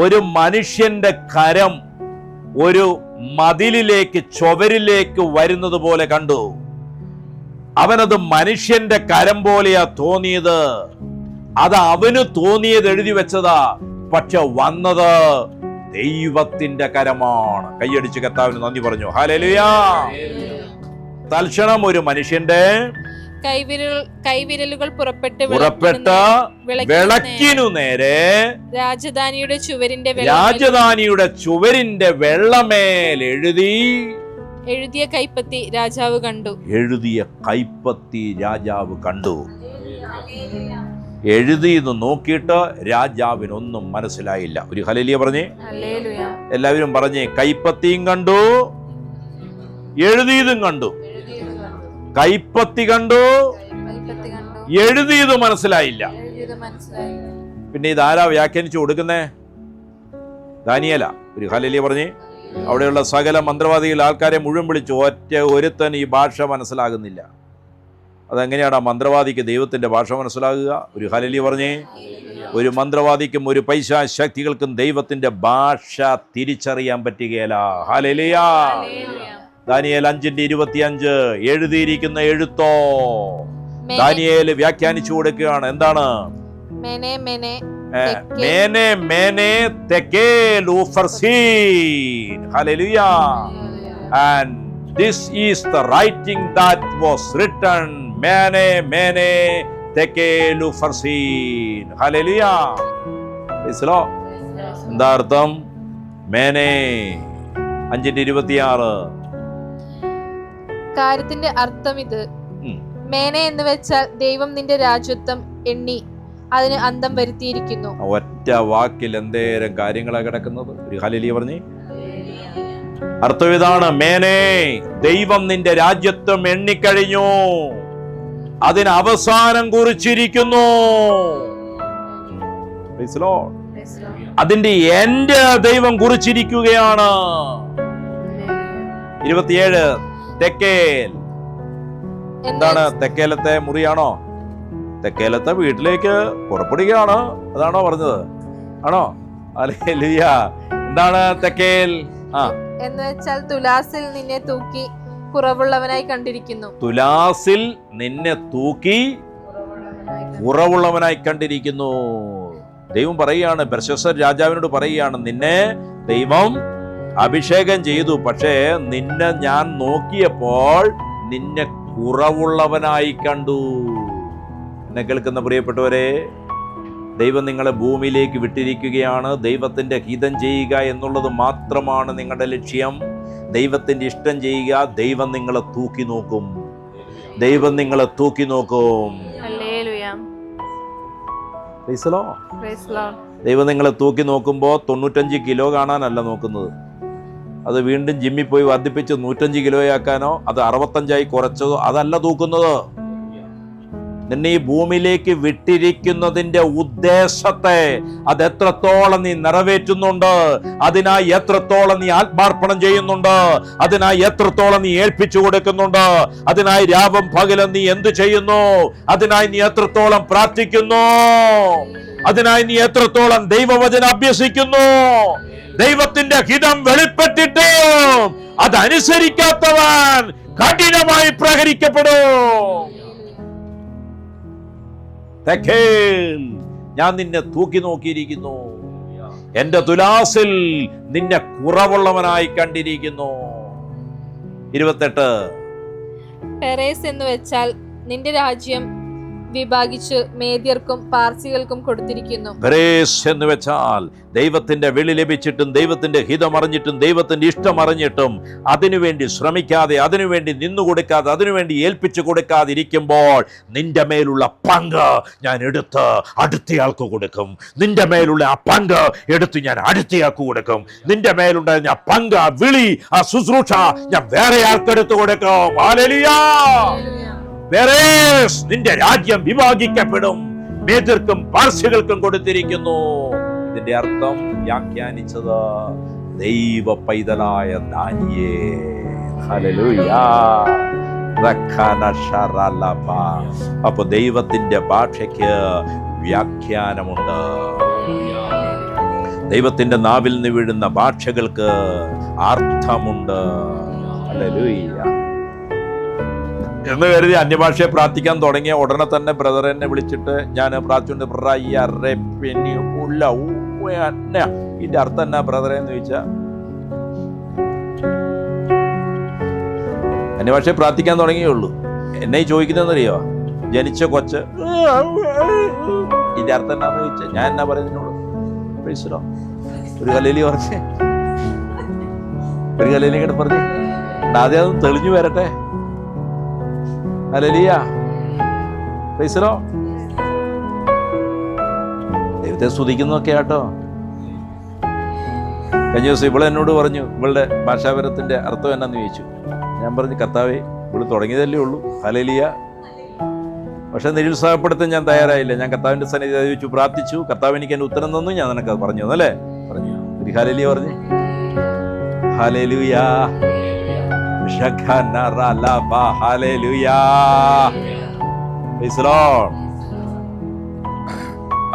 ഒരു മനുഷ്യന്റെ കരം ഒരു മതിലിലേക്ക് ചുവരിലേക്ക് വരുന്നത് പോലെ കണ്ടു. അവനത് മനുഷ്യന്റെ കരം പോലെയാ തോന്നിയത്. അത് അവന് തോന്നിയത് എഴുതി വെച്ചതാ, പക്ഷെ വന്നത് ദൈവത്തിന്റെ കരമാണ്. കൈയടിച്ച് കർത്താവിന് നന്ദി പറഞ്ഞു. ഹല്ലേലൂയ. തൽക്ഷണം ഒരു മനുഷ്യന്റെ കൈവിരലുകൾ പുറപ്പെട്ട് വിളക്കിനു നേരെ രാജധാനിയുടെ ചുവരിന്റെ വെള്ളമേൽ എഴുതിയ കൈപ്പത്തി രാജാവ് കണ്ടു. എഴുതിയെന്ന് നോക്കിയിട്ട് രാജാവിനൊന്നും മനസ്സിലായില്ല. ഒരു ഹല്ലേലൂയ പറഞ്ഞേ. എല്ലാവരും പറഞ്ഞേ. കൈപ്പത്തിയും കണ്ടു, എഴുതിയതും കണ്ടു. കൈപ്പത്തി കണ്ടു, എഴുതിയത് മനസ്സിലായില്ല. പിന്നെ ഇതാരാ വ്യാഖ്യാനിച്ചു കൊടുക്കുന്നേ? ദാനിയേല. ഒരു ഹല്ലേലൂയ പറഞ്ഞേ. അവിടെയുള്ള സകല മന്ത്രവാദികൾ ആൾക്കാരെ മുഴുവൻ വിളിച്ചു, ഒറ്റ ഒരുത്തൻ ഈ ഭാഷ മനസ്സിലാകുന്നില്ല. അതെങ്ങനെയാണ് മന്ത്രവാദിക്ക് ദൈവത്തിന്റെ ഭാഷ മനസ്സിലാകുക? ഒരു ഹല്ലേലൂയ പറഞ്ഞേ. ഒരു മന്ത്രവാദിക്കും ഒരു പൈശാചിക ശക്തികൾക്കും ദൈവത്തിന്റെ ഭാഷ തിരിച്ചറിയാൻ പറ്റുകയില്ല. ഹല്ലേലൂയ. ദാനിയേൽ 5:25 എഴുതിയിരിക്കുന്ന എഴുത്തോ ദാനിയേൽ വ്യാഖ്യാനിച്ചു കൊടുക്കുകയാണ്. എന്താണ്? മേനെ മേനെ തെക്കേൽ ഊഫർസീൻ. Hallelujah. And this is the writing that was written. മേനെ തെക്കേൽ ഊഫർസീൻ. ഹല്ലേലൂയ. എന്താ അർത്ഥം? മേനെ 5:26. കാര്യത്തിന്റെ അർത്ഥം ഇത്. മേനെ എന്ന് വെച്ചാൽ ദൈവം നിന്റെ രാജ്യത്വം എണ്ണി അതിന് അന്തം വരുത്തിയിരിക്കുന്നു. ഒറ്റ വാക്കിൽ എന്തേരം കാര്യങ്ങളാ കിടക്കുന്നത്. ഒരു ഹല്ലേലൂയ പറഞ്ഞേ. അർത്ഥം ഇതാണ്. മേനെ, ദൈവം നിന്റെ രാജ്യത്വം എണ്ണിക്കഴിഞ്ഞു, അതിന് അവസാനം കുറിച്ചിരിക്കുന്നു. Praise the Lord. അതിന്റെ എന്റെ ദൈവം കുറിച്ചിരിക്കുകയാണ്. 27 തെക്കേൽ. എന്താണ് തെക്കേലത്തെ മുറിയാണോ? തെക്കേലത്തെ വീട്ടിലേക്ക് പുറപ്പെടുകയാണ്. അതാണോ പറഞ്ഞത്? ആണോ? ഹല്ലേലൂയ. എന്താണ് തെക്കേൽ? എന്ന് വെച്ചാൽ തുലാസിൽ നിന്നെ തൂക്കി കുറവുള്ളവനായി കണ്ടിരിക്കുന്നു. തുലാസിൽ നിന്നെ തൂക്കി കുറവുള്ളവനായി കണ്ടിരിക്കുന്നു. ദൈവം പറയുകയാണ്, ബെൽശസ്സർ രാജാവിനോട് പറയുകയാണ്, നിന്നെ ദൈവം അഭിഷേകം ചെയ്തു, പക്ഷേ നിന്നെ ഞാൻ നോക്കിയപ്പോൾ നിന്നെ കുറവുള്ളവനായി കണ്ടു. എന്നെ കേൾക്കുന്ന പ്രിയപ്പെട്ടവരെ, ദൈവം നിങ്ങളെ ഭൂമിയിലേക്ക് വിട്ടിരിക്കുകയാണ്. ദൈവത്തിന്റെ ഹിതം ചെയ്യുക എന്നുള്ളത് മാത്രമാണ് നിങ്ങളുടെ ലക്ഷ്യം. ദൈവത്തിന്റെ ഇഷ്ടം ചെയ്യുക. ദൈവം നിങ്ങളെ തൂക്കി നോക്കും. ദൈവം നിങ്ങളെ തൂക്കി നോക്കും. ദൈവം നിങ്ങളെ തൂക്കി നോക്കുമ്പോൾ 95 കിലോ കാണാനല്ല നോക്കുന്നത്. അത് വീണ്ടും ജിമ്മിൽ പോയി വർദ്ധിപ്പിച്ച് 105 കിലോയാക്കാനോ അത് 65 കുറച്ചതോ അതല്ല തൂക്കുന്നത്. നിന്നെ ഈ ഭൂമിയിലേക്ക് വിട്ടിരിക്കുന്നതിന്റെ ഉദ്ദേശത്തെ അത് എത്രത്തോളം നീ നിറവേറ്റുന്നുണ്ട്, അതിനായി എത്രത്തോളം നീ ആത്മാർപ്പണം ചെയ്യുന്നുണ്ട്, അതിനായി എത്രത്തോളം നീ ഏൽപ്പിച്ചു കൊടുക്കുന്നുണ്ട്, അതിനായി രാവും പകലും നീ എന്തു ചെയ്യുന്നു, അതിനായി നീ എത്രത്തോളം പ്രാർത്ഥിക്കുന്നു, അതിനായി നീ എത്രത്തോളം ദൈവവചനം അഭ്യസിക്കുന്നു. ദൈവത്തിന്റെ ഹിതം വെളിപ്പെട്ടിട്ട് അതനുസരിക്കാത്തവൻ കഠിനമായി പ്രഹരിക്കപ്പെടും. ഞാൻ നിന്നെ തൂക്കി നോക്കിയിരിക്കുന്നു, എന്റെ തുലാസിൽ നിന്നെ കുറവുള്ളവനായി കണ്ടിരിക്കുന്നു. 28 പെരേസ് എന്ന് വെച്ചാൽ നിന്റെ രാജ്യം വിഭാഗിച്ച് മേദ്യർക്കും പാർസികൾക്കും കൊടുത്തിരിക്കുന്നു. പെരേസ് എന്ന് വെച്ചാൽ ദൈവത്തിന്റെ വിളി ലഭിച്ചിട്ടും ദൈവത്തിന്റെ ഹിതം അറിഞ്ഞിട്ടും ദൈവത്തിന്റെ ഇഷ്ടം അറിഞ്ഞിട്ടും അതിനുവേണ്ടി ശ്രമിക്കാതെ, അതിനുവേണ്ടി നിന്നുകൊടുക്കാതെ, അതിനുവേണ്ടി ഏൽപ്പിച്ചു കൊടുക്കാതിരിക്കുമ്പോൾ നിന്റെ മേലുള്ള പങ്ക് ഞാൻ എടുത്ത് അടുത്തയാൾക്ക് കൊടുക്കും. നിന്റെ മേലുള്ള ആ പങ്ക് എടുത്ത് ഞാൻ അടുത്തയാൾക്ക് കൊടുക്കും. നിന്റെ മേലുണ്ടായിരുന്ന ആ പങ്ക്, ആ വിളി, ആ ശുശ്രൂഷ ഞാൻ വേറെ ആൾക്കെടുത്ത് കൊടുക്കും. ഹല്ലേലൂയ. പെരേസ്, നിന്റെ രാജ്യം വിഭാഗിക്കപ്പെടും, മേദ്യർക്കും പാർസികൾക്കും കൊടുത്തിരിക്കുന്നു. ഇതിന്റെ അർത്ഥം വ്യാഖ്യാനിച്ചത് ദൈവ പൈതലായ ദാനിയേൽ. ഹല്ലേലൂയ. അപ്പൊ ദൈവത്തിന്റെ ഭാഷയ്ക്ക് വ്യാഖ്യാനമുണ്ട്. ദൈവത്തിന്റെ നാവിൽ നിന്ന് വീഴുന്ന ഭാഷകൾക്ക് അർത്ഥമുണ്ട്. ഹല്ലേലൂയ. എന്ന് കരുതി അന്യഭാഷയെ പ്രാർത്ഥിക്കാൻ തുടങ്ങിയ ഉടനെ തന്നെ ബ്രദർ എന്നെ വിളിച്ചിട്ട് ഞാൻ പ്രാർത്ഥിച്ചുകൊണ്ട് ഇതിന്റെ അർത്ഥം എന്നാ ബ്രദറെ എന്ന് ചോദിച്ചാൽ, അന്യഭാഷയെ പ്രാർത്ഥിക്കാൻ തുടങ്ങിയുള്ളൂ. എന്നെ ചോദിക്കുന്നതെന്നറിയോ, ജനിച്ച കൊച്ച് ഇതിന്റെ അർത്ഥം എന്നാന്ന് ചോദിച്ചാൽ ഞാൻ എന്നാ പറയുന്നതിനോട് ഒരു കലയിലി പറഞ്ഞേ, ഒരു കലയിലേക്കിട്ട് പറഞ്ഞേ, ആദ്യം അതൊന്ന് തെളിഞ്ഞു വരട്ടെ. ഹല്ലേലൂയ. Praise the Lord. ദൈവത്തെ സ്തുതിക്കുന്നതൊക്കെ ആട്ടോ. കഴിഞ്ഞ ദിവസം ഇവളെ എന്നോട് പറഞ്ഞു ഇവളുടെ ഭാഷാപരത്തിന്റെ അർത്ഥം എന്നാന്ന് ചോദിച്ചു. ഞാൻ പറഞ്ഞു, കർത്താവേ, ഇവള് തുടങ്ങിയതല്ലേ ഉള്ളൂ. ഹല്ലേലൂയ. പക്ഷെ നിരുത്സാഹപ്പെടുത്താൻ ഞാൻ തയ്യാറായില്ല. ഞാൻ കർത്താവിന്റെ സന്നിധി ചോദിച്ചു, പ്രാർത്ഥിച്ചു. കർത്താവ് എനിക്ക് എന്റെ ഉത്തരം തന്നു. ഞാൻ നിനക്ക് പറഞ്ഞു തന്നല്ലേ? പറഞ്ഞു. ഒരു ഹല്ലേലൂയ പറഞ്ഞു. ഹല്ലേലൂയ.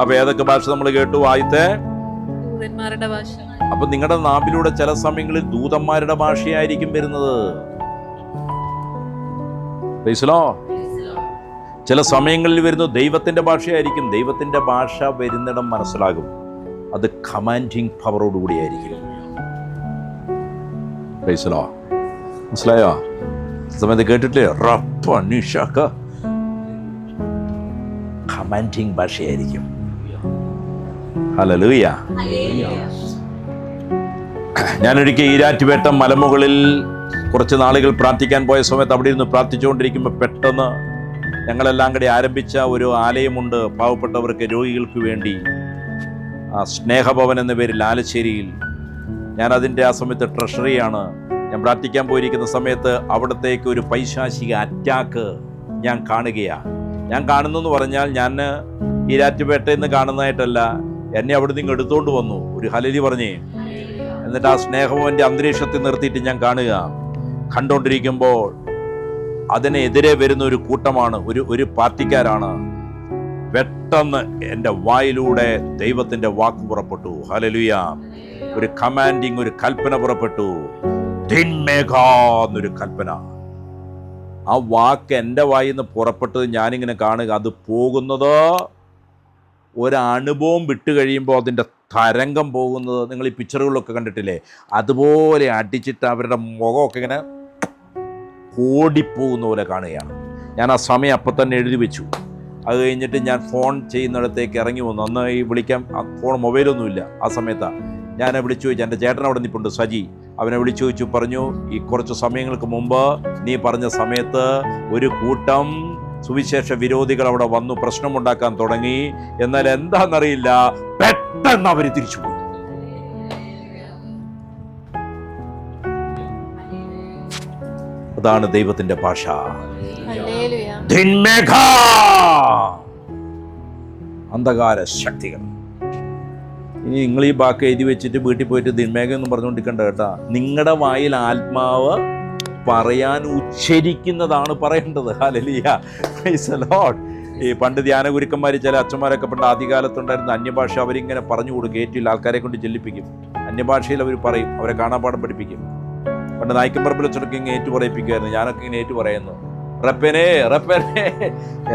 അപ്പൊ ഏതൊക്കെ ഭാഷ നമ്മൾ കേട്ടു? ആദ്യത്തെ ഭാഷ. അപ്പൊ നിങ്ങളുടെ നാട്ടിലൂടെ ചില സമയങ്ങളിൽ ദൂതന്മാരുടെ ഭാഷയായിരിക്കും വരുന്നത്. ചില സമയങ്ങളിൽ വരുന്നത് ദൈവത്തിന്റെ ഭാഷയായിരിക്കും. ദൈവത്തിന്റെ ഭാഷ വരുന്നിടം മനസ്സിലാകും. അത് കമാൻഡിങ് പവറോടുകൂടിയായിരിക്കും. മനസ്സിലായോ? സമയത്ത് കേട്ടിട്ടില്ലേ? കമാൻഡിങ് ഭാഷയായിരിക്കും. ഹല്ലേലൂയ. ഞാനൊരിക്കൽ ഈരാറ്റുപേട്ട മലമുകളിൽ കുറച്ച് നാളുകൾ പ്രാർത്ഥിക്കാൻ പോയ സമയത്ത് അവിടെ ഇരുന്ന് പ്രാർത്ഥിച്ചുകൊണ്ടിരിക്കുമ്പോൾ പെട്ടെന്ന് ഞങ്ങളെല്ലാം കൂടി ആരംഭിച്ച ഒരു ആലയമുണ്ട് പാവപ്പെട്ടവർക്ക്, രോഗികൾക്ക് വേണ്ടി. സ്നേഹഭവൻ എന്ന പേരിൽ ആലശ്ശേരിയിൽ. ഞാൻ അതിൻ്റെ ആ സമയത്ത് ട്രഷറിയാണ്. ഞാൻ പ്രാർത്ഥിക്കാൻ പോയിരിക്കുന്ന സമയത്ത് അവിടത്തേക്ക് ഒരു പൈശാചിക അറ്റാക്ക് ഞാൻ കാണുകയാണ്. ഞാൻ കാണുന്നെന്ന് പറഞ്ഞാൽ ഞാൻ ഈരാറ്റുപേട്ടയിൽ നിന്ന് കാണുന്നതായിട്ടല്ല, എന്നെ അവിടെ നിന്ന് എടുത്തുകൊണ്ട് വന്നു. ഒരു ഹല്ലേലൂയ പറഞ്ഞേ. എന്നിട്ട് ആ സ്നേഹവും എൻ്റെ അന്തരീക്ഷത്തിൽ നിർത്തിയിട്ട് ഞാൻ കാണുക. കണ്ടുകൊണ്ടിരിക്കുമ്പോൾ അതിനെതിരെ വരുന്ന ഒരു കൂട്ടമാണ്, ഒരു പാർട്ടിക്കാരാണ്. പെട്ടെന്ന് എൻ്റെ വായിലൂടെ ദൈവത്തിൻ്റെ വാക്ക് പുറപ്പെട്ടു. ഹല്ലേലൂയ. ഒരു കമാൻഡിങ്, ഒരു കൽപ്പന പുറപ്പെട്ടു. എന്നൊരു കൽപ്പന. ആ വാക്ക് എൻ്റെ വായിൽ നിന്ന് പുറപ്പെട്ടത് ഞാനിങ്ങനെ കാണുക. അത് പോകുന്നത് ഒരനുഭവം വിട്ട് കഴിയുമ്പോൾ അതിൻ്റെ തരംഗം പോകുന്നത് നിങ്ങൾ ഈ പിക്ചറുകളിലൊക്കെ കണ്ടിട്ടില്ലേ? അതുപോലെ അടിച്ചിട്ട് അവരുടെ മുഖമൊക്കെ ഇങ്ങനെ ഓടിപ്പോകുന്ന പോലെ കാണുകയാണ്. ഞാൻ ആ സമയം അപ്പം തന്നെ എഴുതി വെച്ചു. അത് കഴിഞ്ഞിട്ട് ഞാൻ ഫോൺ ചെയ്യുന്നിടത്തേക്ക് ഇറങ്ങി വന്നു. അന്ന് ഈ വിളിക്കാൻ ഫോൺ മൊബൈലൊന്നുമില്ല ആ സമയത്താണ്. ഞാൻ വിളിച്ചു ചോദിച്ചു, എൻ്റെ ചേട്ടൻ അവിടെ നിൽപ്പുണ്ട് സജി, അവനെ വിളിച്ചു ചോദിച്ചു. പറഞ്ഞു, ഈ കുറച്ച് സമയങ്ങൾക്ക് മുമ്പ് നീ പറഞ്ഞ സമയത്ത് ഒരു കൂട്ടം സുവിശേഷ വിരോധികൾ അവിടെ വന്നു പ്രശ്നമുണ്ടാക്കാൻ തുടങ്ങി. എന്നാൽ എന്താണെന്നറിയില്ല, പെട്ടെന്ന് അവർ തിരിച്ചുപോയി. അതാണ് ദൈവത്തിന്റെ ഭാഷ. അന്ധകാര ശക്തികൾ. ഇനി നിങ്ങൾ ഈ വാക്ക് എഴുതി വെച്ചിട്ട് വീട്ടിൽ പോയിട്ട് ദിന്മേഘം എന്ന് പറഞ്ഞുകൊണ്ടിരിക്കണ്ട കേട്ടാ. നിങ്ങളുടെ വായിൽ ആത്മാവ് പറയാൻ ഉച്ചരിക്കുന്നതാണ് പറയേണ്ടത്. Hallelujah, praise the Lord. ഈ പണ്ട് ധ്യാനഗുരുക്കന്മാർ, ചില അച്ഛന്മാരൊക്കെ പണ്ട് ആദ്യകാലത്തുണ്ടായിരുന്ന അന്യഭാഷ അവരിങ്ങനെ പറഞ്ഞു കൊടുക്കും, ഏറ്റില്ല ആൾക്കാരെ കൊണ്ട് ചെല്ലിപ്പിക്കും. അന്യഭാഷയിൽ അവർ പറയും, അവരെ കാണാപ്പാടം പഠിപ്പിക്കും. പണ്ട് നായ്ക്കമ്പറമ്പിൽ വെച്ചൊക്കെ ഇങ്ങനെ ഏറ്റു പറയിപ്പിക്കുമായിരുന്നു. ഞാനൊക്കെ ഇങ്ങനെ ഏറ്റു പറയുന്നു, റപ്പനെ റപ്പനെ.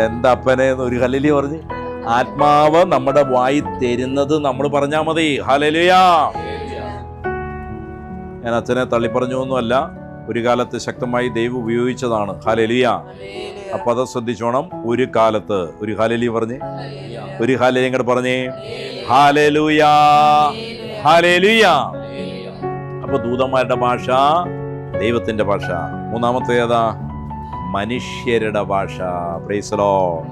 എന്താ അപ്പനെ എന്ന് ഒരു ഹല്ലേലൂയ പറഞ്ഞ്. ആത്മാവ് നമ്മുടെ വായി തരുന്നത് നമ്മൾ പറഞ്ഞാൽ മതി. ഹല്ലേലൂയ. ഞാൻ അച്ഛനെ തള്ളിപ്പറഞ്ഞൊന്നുമല്ല, ഒരു കാലത്ത് ശക്തമായി ദൈവം ഉപയോഗിച്ചതാണ്. ഹല്ലേലൂയ. അപ്പൊ അത് ശ്രദ്ധിച്ചോണം. ഒരു കാലത്ത് ഒരു ഹല്ലേലൂയ പറഞ്ഞേ, ഒരു ഹല്ലേലൂയ ഇങ്ങോട്ട് പറഞ്ഞേ, ഹല്ലേലൂയ ഹല്ലേലൂയ. അപ്പൊ ദൂതന്മാരുടെ ഭാഷ, ദൈവത്തിന്റെ ഭാഷ. മൂന്നാമത്തെ ഏതാ? മനുഷ്യരുടെ ഭാഷ. Praise the Lord.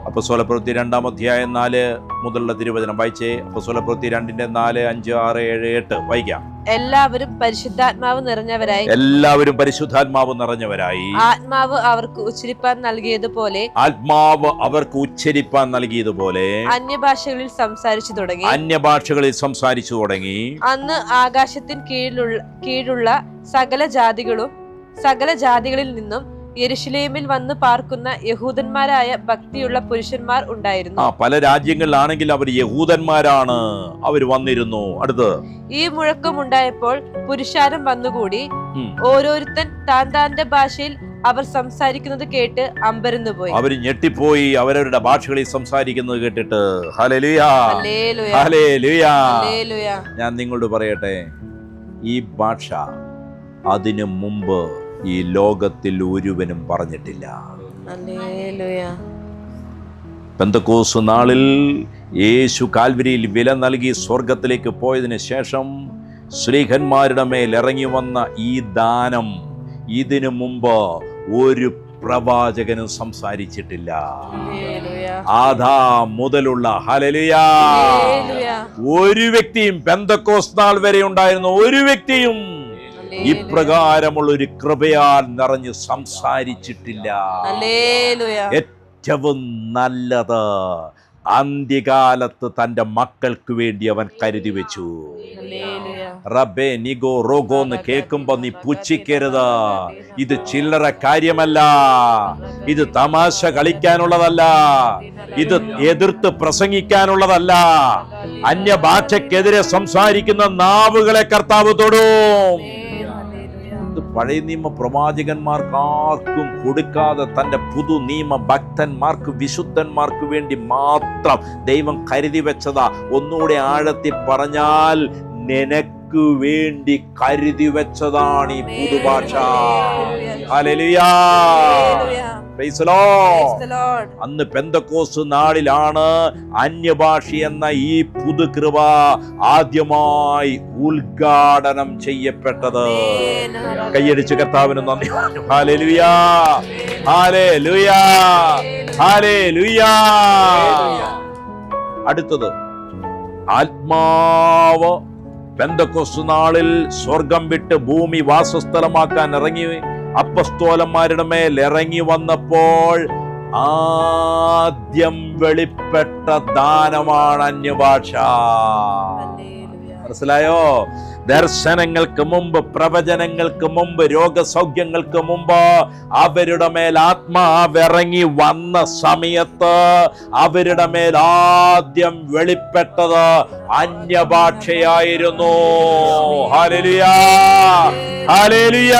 അപ്പോസ്തലപ്രവൃത്തി 2-ാം അധ്യായം 4 മുതലുള്ള തിരുവചനം വായിച്ചേ. അപ്പോസ്തലപ്രവൃത്തി 2-ന്റെ 4, 5, 6, 7, 8 വായിക്കാം. എല്ലാവരും പരിശുദ്ധാത്മാവ് നിറഞ്ഞവരായി, എല്ലാവരും പരിശുദ്ധാത്മാവ് നിറഞ്ഞവരായി, ആത്മാവ് അവർക്ക് ഉച്ചരിപ്പാൻ നൽകിയതുപോലെ, ആത്മാവ് അവർക്ക് ഉച്ചരിപ്പാൻ നൽകിയതുപോലെ അന്യഭാഷകളിൽ സംസാരിച്ചു തുടങ്ങി. അന്യഭാഷകളിൽ സംസാരിച്ചു തുടങ്ങി. അന്ന് ആകാശത്തിന് കീഴുള്ള സകല ജാതികളിൽ നിന്നും യെരുശലേമിൽ വന്ന് പാർക്കുന്ന യഹൂദന്മാരായ ഭക്തിയുള്ള പുരുഷന്മാർ ഉണ്ടായിരുന്നു. പല രാജ്യങ്ങളിലാണെങ്കിൽ അവർ യഹൂദന്മാരാണ്, അവർ വന്നിരുന്നു. അടുത്ത്, ഈ മുഴക്കം ഉണ്ടായപ്പോൾ പുരുഷാരം വന്നുകൂടി, ഓരോരുത്തൻ താന്റെ ഭാഷയിൽ അവർ സംസാരിക്കുന്നത് കേട്ട് അമ്പരന്നു പോയി. അവർ ഞെട്ടിപ്പോയി, അവരവരുടെ ഭാഷകളിൽ സംസാരിക്കുന്നത് കേട്ടിട്ട്. Hallelujah hallelujah hallelujah. ഹല്ലേലൂയ. ഞാൻ നിങ്ങളോട് പറയട്ടെ, ഈ ഭാഷ അതിനു മുമ്പ് ഈ ലോകത്തിൽ ഒരുവനും പറഞ്ഞിട്ടില്ല. പെന്തക്കോസ്ത് നാളിൽ യേശു കാൽവരിയിൽ വില നൽകി സ്വർഗത്തിലേക്ക് പോയതിനു ശേഷം ശ്രീഹന്മാരുടെ മേൽ ഇറങ്ങി വന്ന ഈ ദാനം ഇതിനു മുമ്പ് ഒരു പ്രവാചകനും സംസാരിച്ചിട്ടില്ല. ആദാം മുതലുള്ള ഹല്ലേലൂയ ഒരു വ്യക്തിയും, പെന്തക്കോസ്ത് നാൾ വരെ ഉണ്ടായിരുന്ന ഒരു വ്യക്തിയും ഇപ്രകാരമുള്ള ഒരു കൃപയാൽ നിറഞ്ഞ് സംസാരിച്ചിട്ടില്ല. ഏറ്റവും നല്ലത് അന്ത്യകാലത്ത് തന്റെ മക്കൾക്ക് വേണ്ടി അവൻ കരുതി വെച്ചു. റബ്ബേ നിഗോ റോഗോ എന്ന് കേൾക്കുമ്പോ നീ പുച്ഛിക്കരുത്. ഇത് ചില്ലറ കാര്യമല്ല, ഇത് തമാശ കളിക്കാനുള്ളതല്ല, ഇത് എതിർത്ത് പ്രസംഗിക്കാനുള്ളതല്ല. അന്യഭാഷയ്ക്കെതിരെ സംസാരിക്കുന്ന നാവുകളെ കർത്താവ് തൊടും. പഴയ നിയമ പ്രവാചകന്മാർക്ക് ആർക്കും കൊടുക്കാതെ തന്റെ പുതു നിയമ ഭക്തന്മാർക്ക്, വിശുദ്ധന്മാർക്ക് വേണ്ടി മാത്രം ദൈവം കരുതി വെച്ചതാ. ഒന്നുകൂടെ ആഴത്തിൽ പറഞ്ഞാൽ, നിനക്ക് വേണ്ടി കരുതി വെച്ചതാണ് ഈ പുതുഭാഷ. ഹല്ലേലൂയ. Praise the Lord. അന്ന് പെന്തക്കോസ്ത് നാളിലാണ് അന്യഭാഷ എന്ന ഈ പുതുകൃപ ആദ്യമായി ഉദ്ഘാടനം ചെയ്യപ്പെട്ടത്. കൈയടിച്ച് കർത്താവിന് നന്ദി. Hallelujah hallelujah hallelujah. അടുത്തത്, ആത്മാവ് പെന്തക്കോസ്ത് നാളിൽ സ്വർഗം വിട്ട് ഭൂമി വാസസ്ഥലമാക്കാൻ ഇറങ്ങി അപ്പസ്തോലന്മാരുടെ മേൽ ഇറങ്ങി വന്നപ്പോൾ ആദ്യം വെളിപ്പെട്ട ദാനമാണ് അന്യഭാഷ. മനസ്സിലായോ? ദർശനങ്ങൾക്ക് മുമ്പ്, പ്രവചനങ്ങൾക്ക് മുമ്പ്, രോഗസൗഖ്യങ്ങൾക്ക് മുമ്പ് അവരുടെ മേൽ ആത്മാവിറങ്ങി വന്ന സമയത്ത് അവരുടെ മേൽ ആദ്യം വെളിപ്പെട്ടത് അന്യഭാഷയായിരുന്നു. Hallelujah, hallelujah.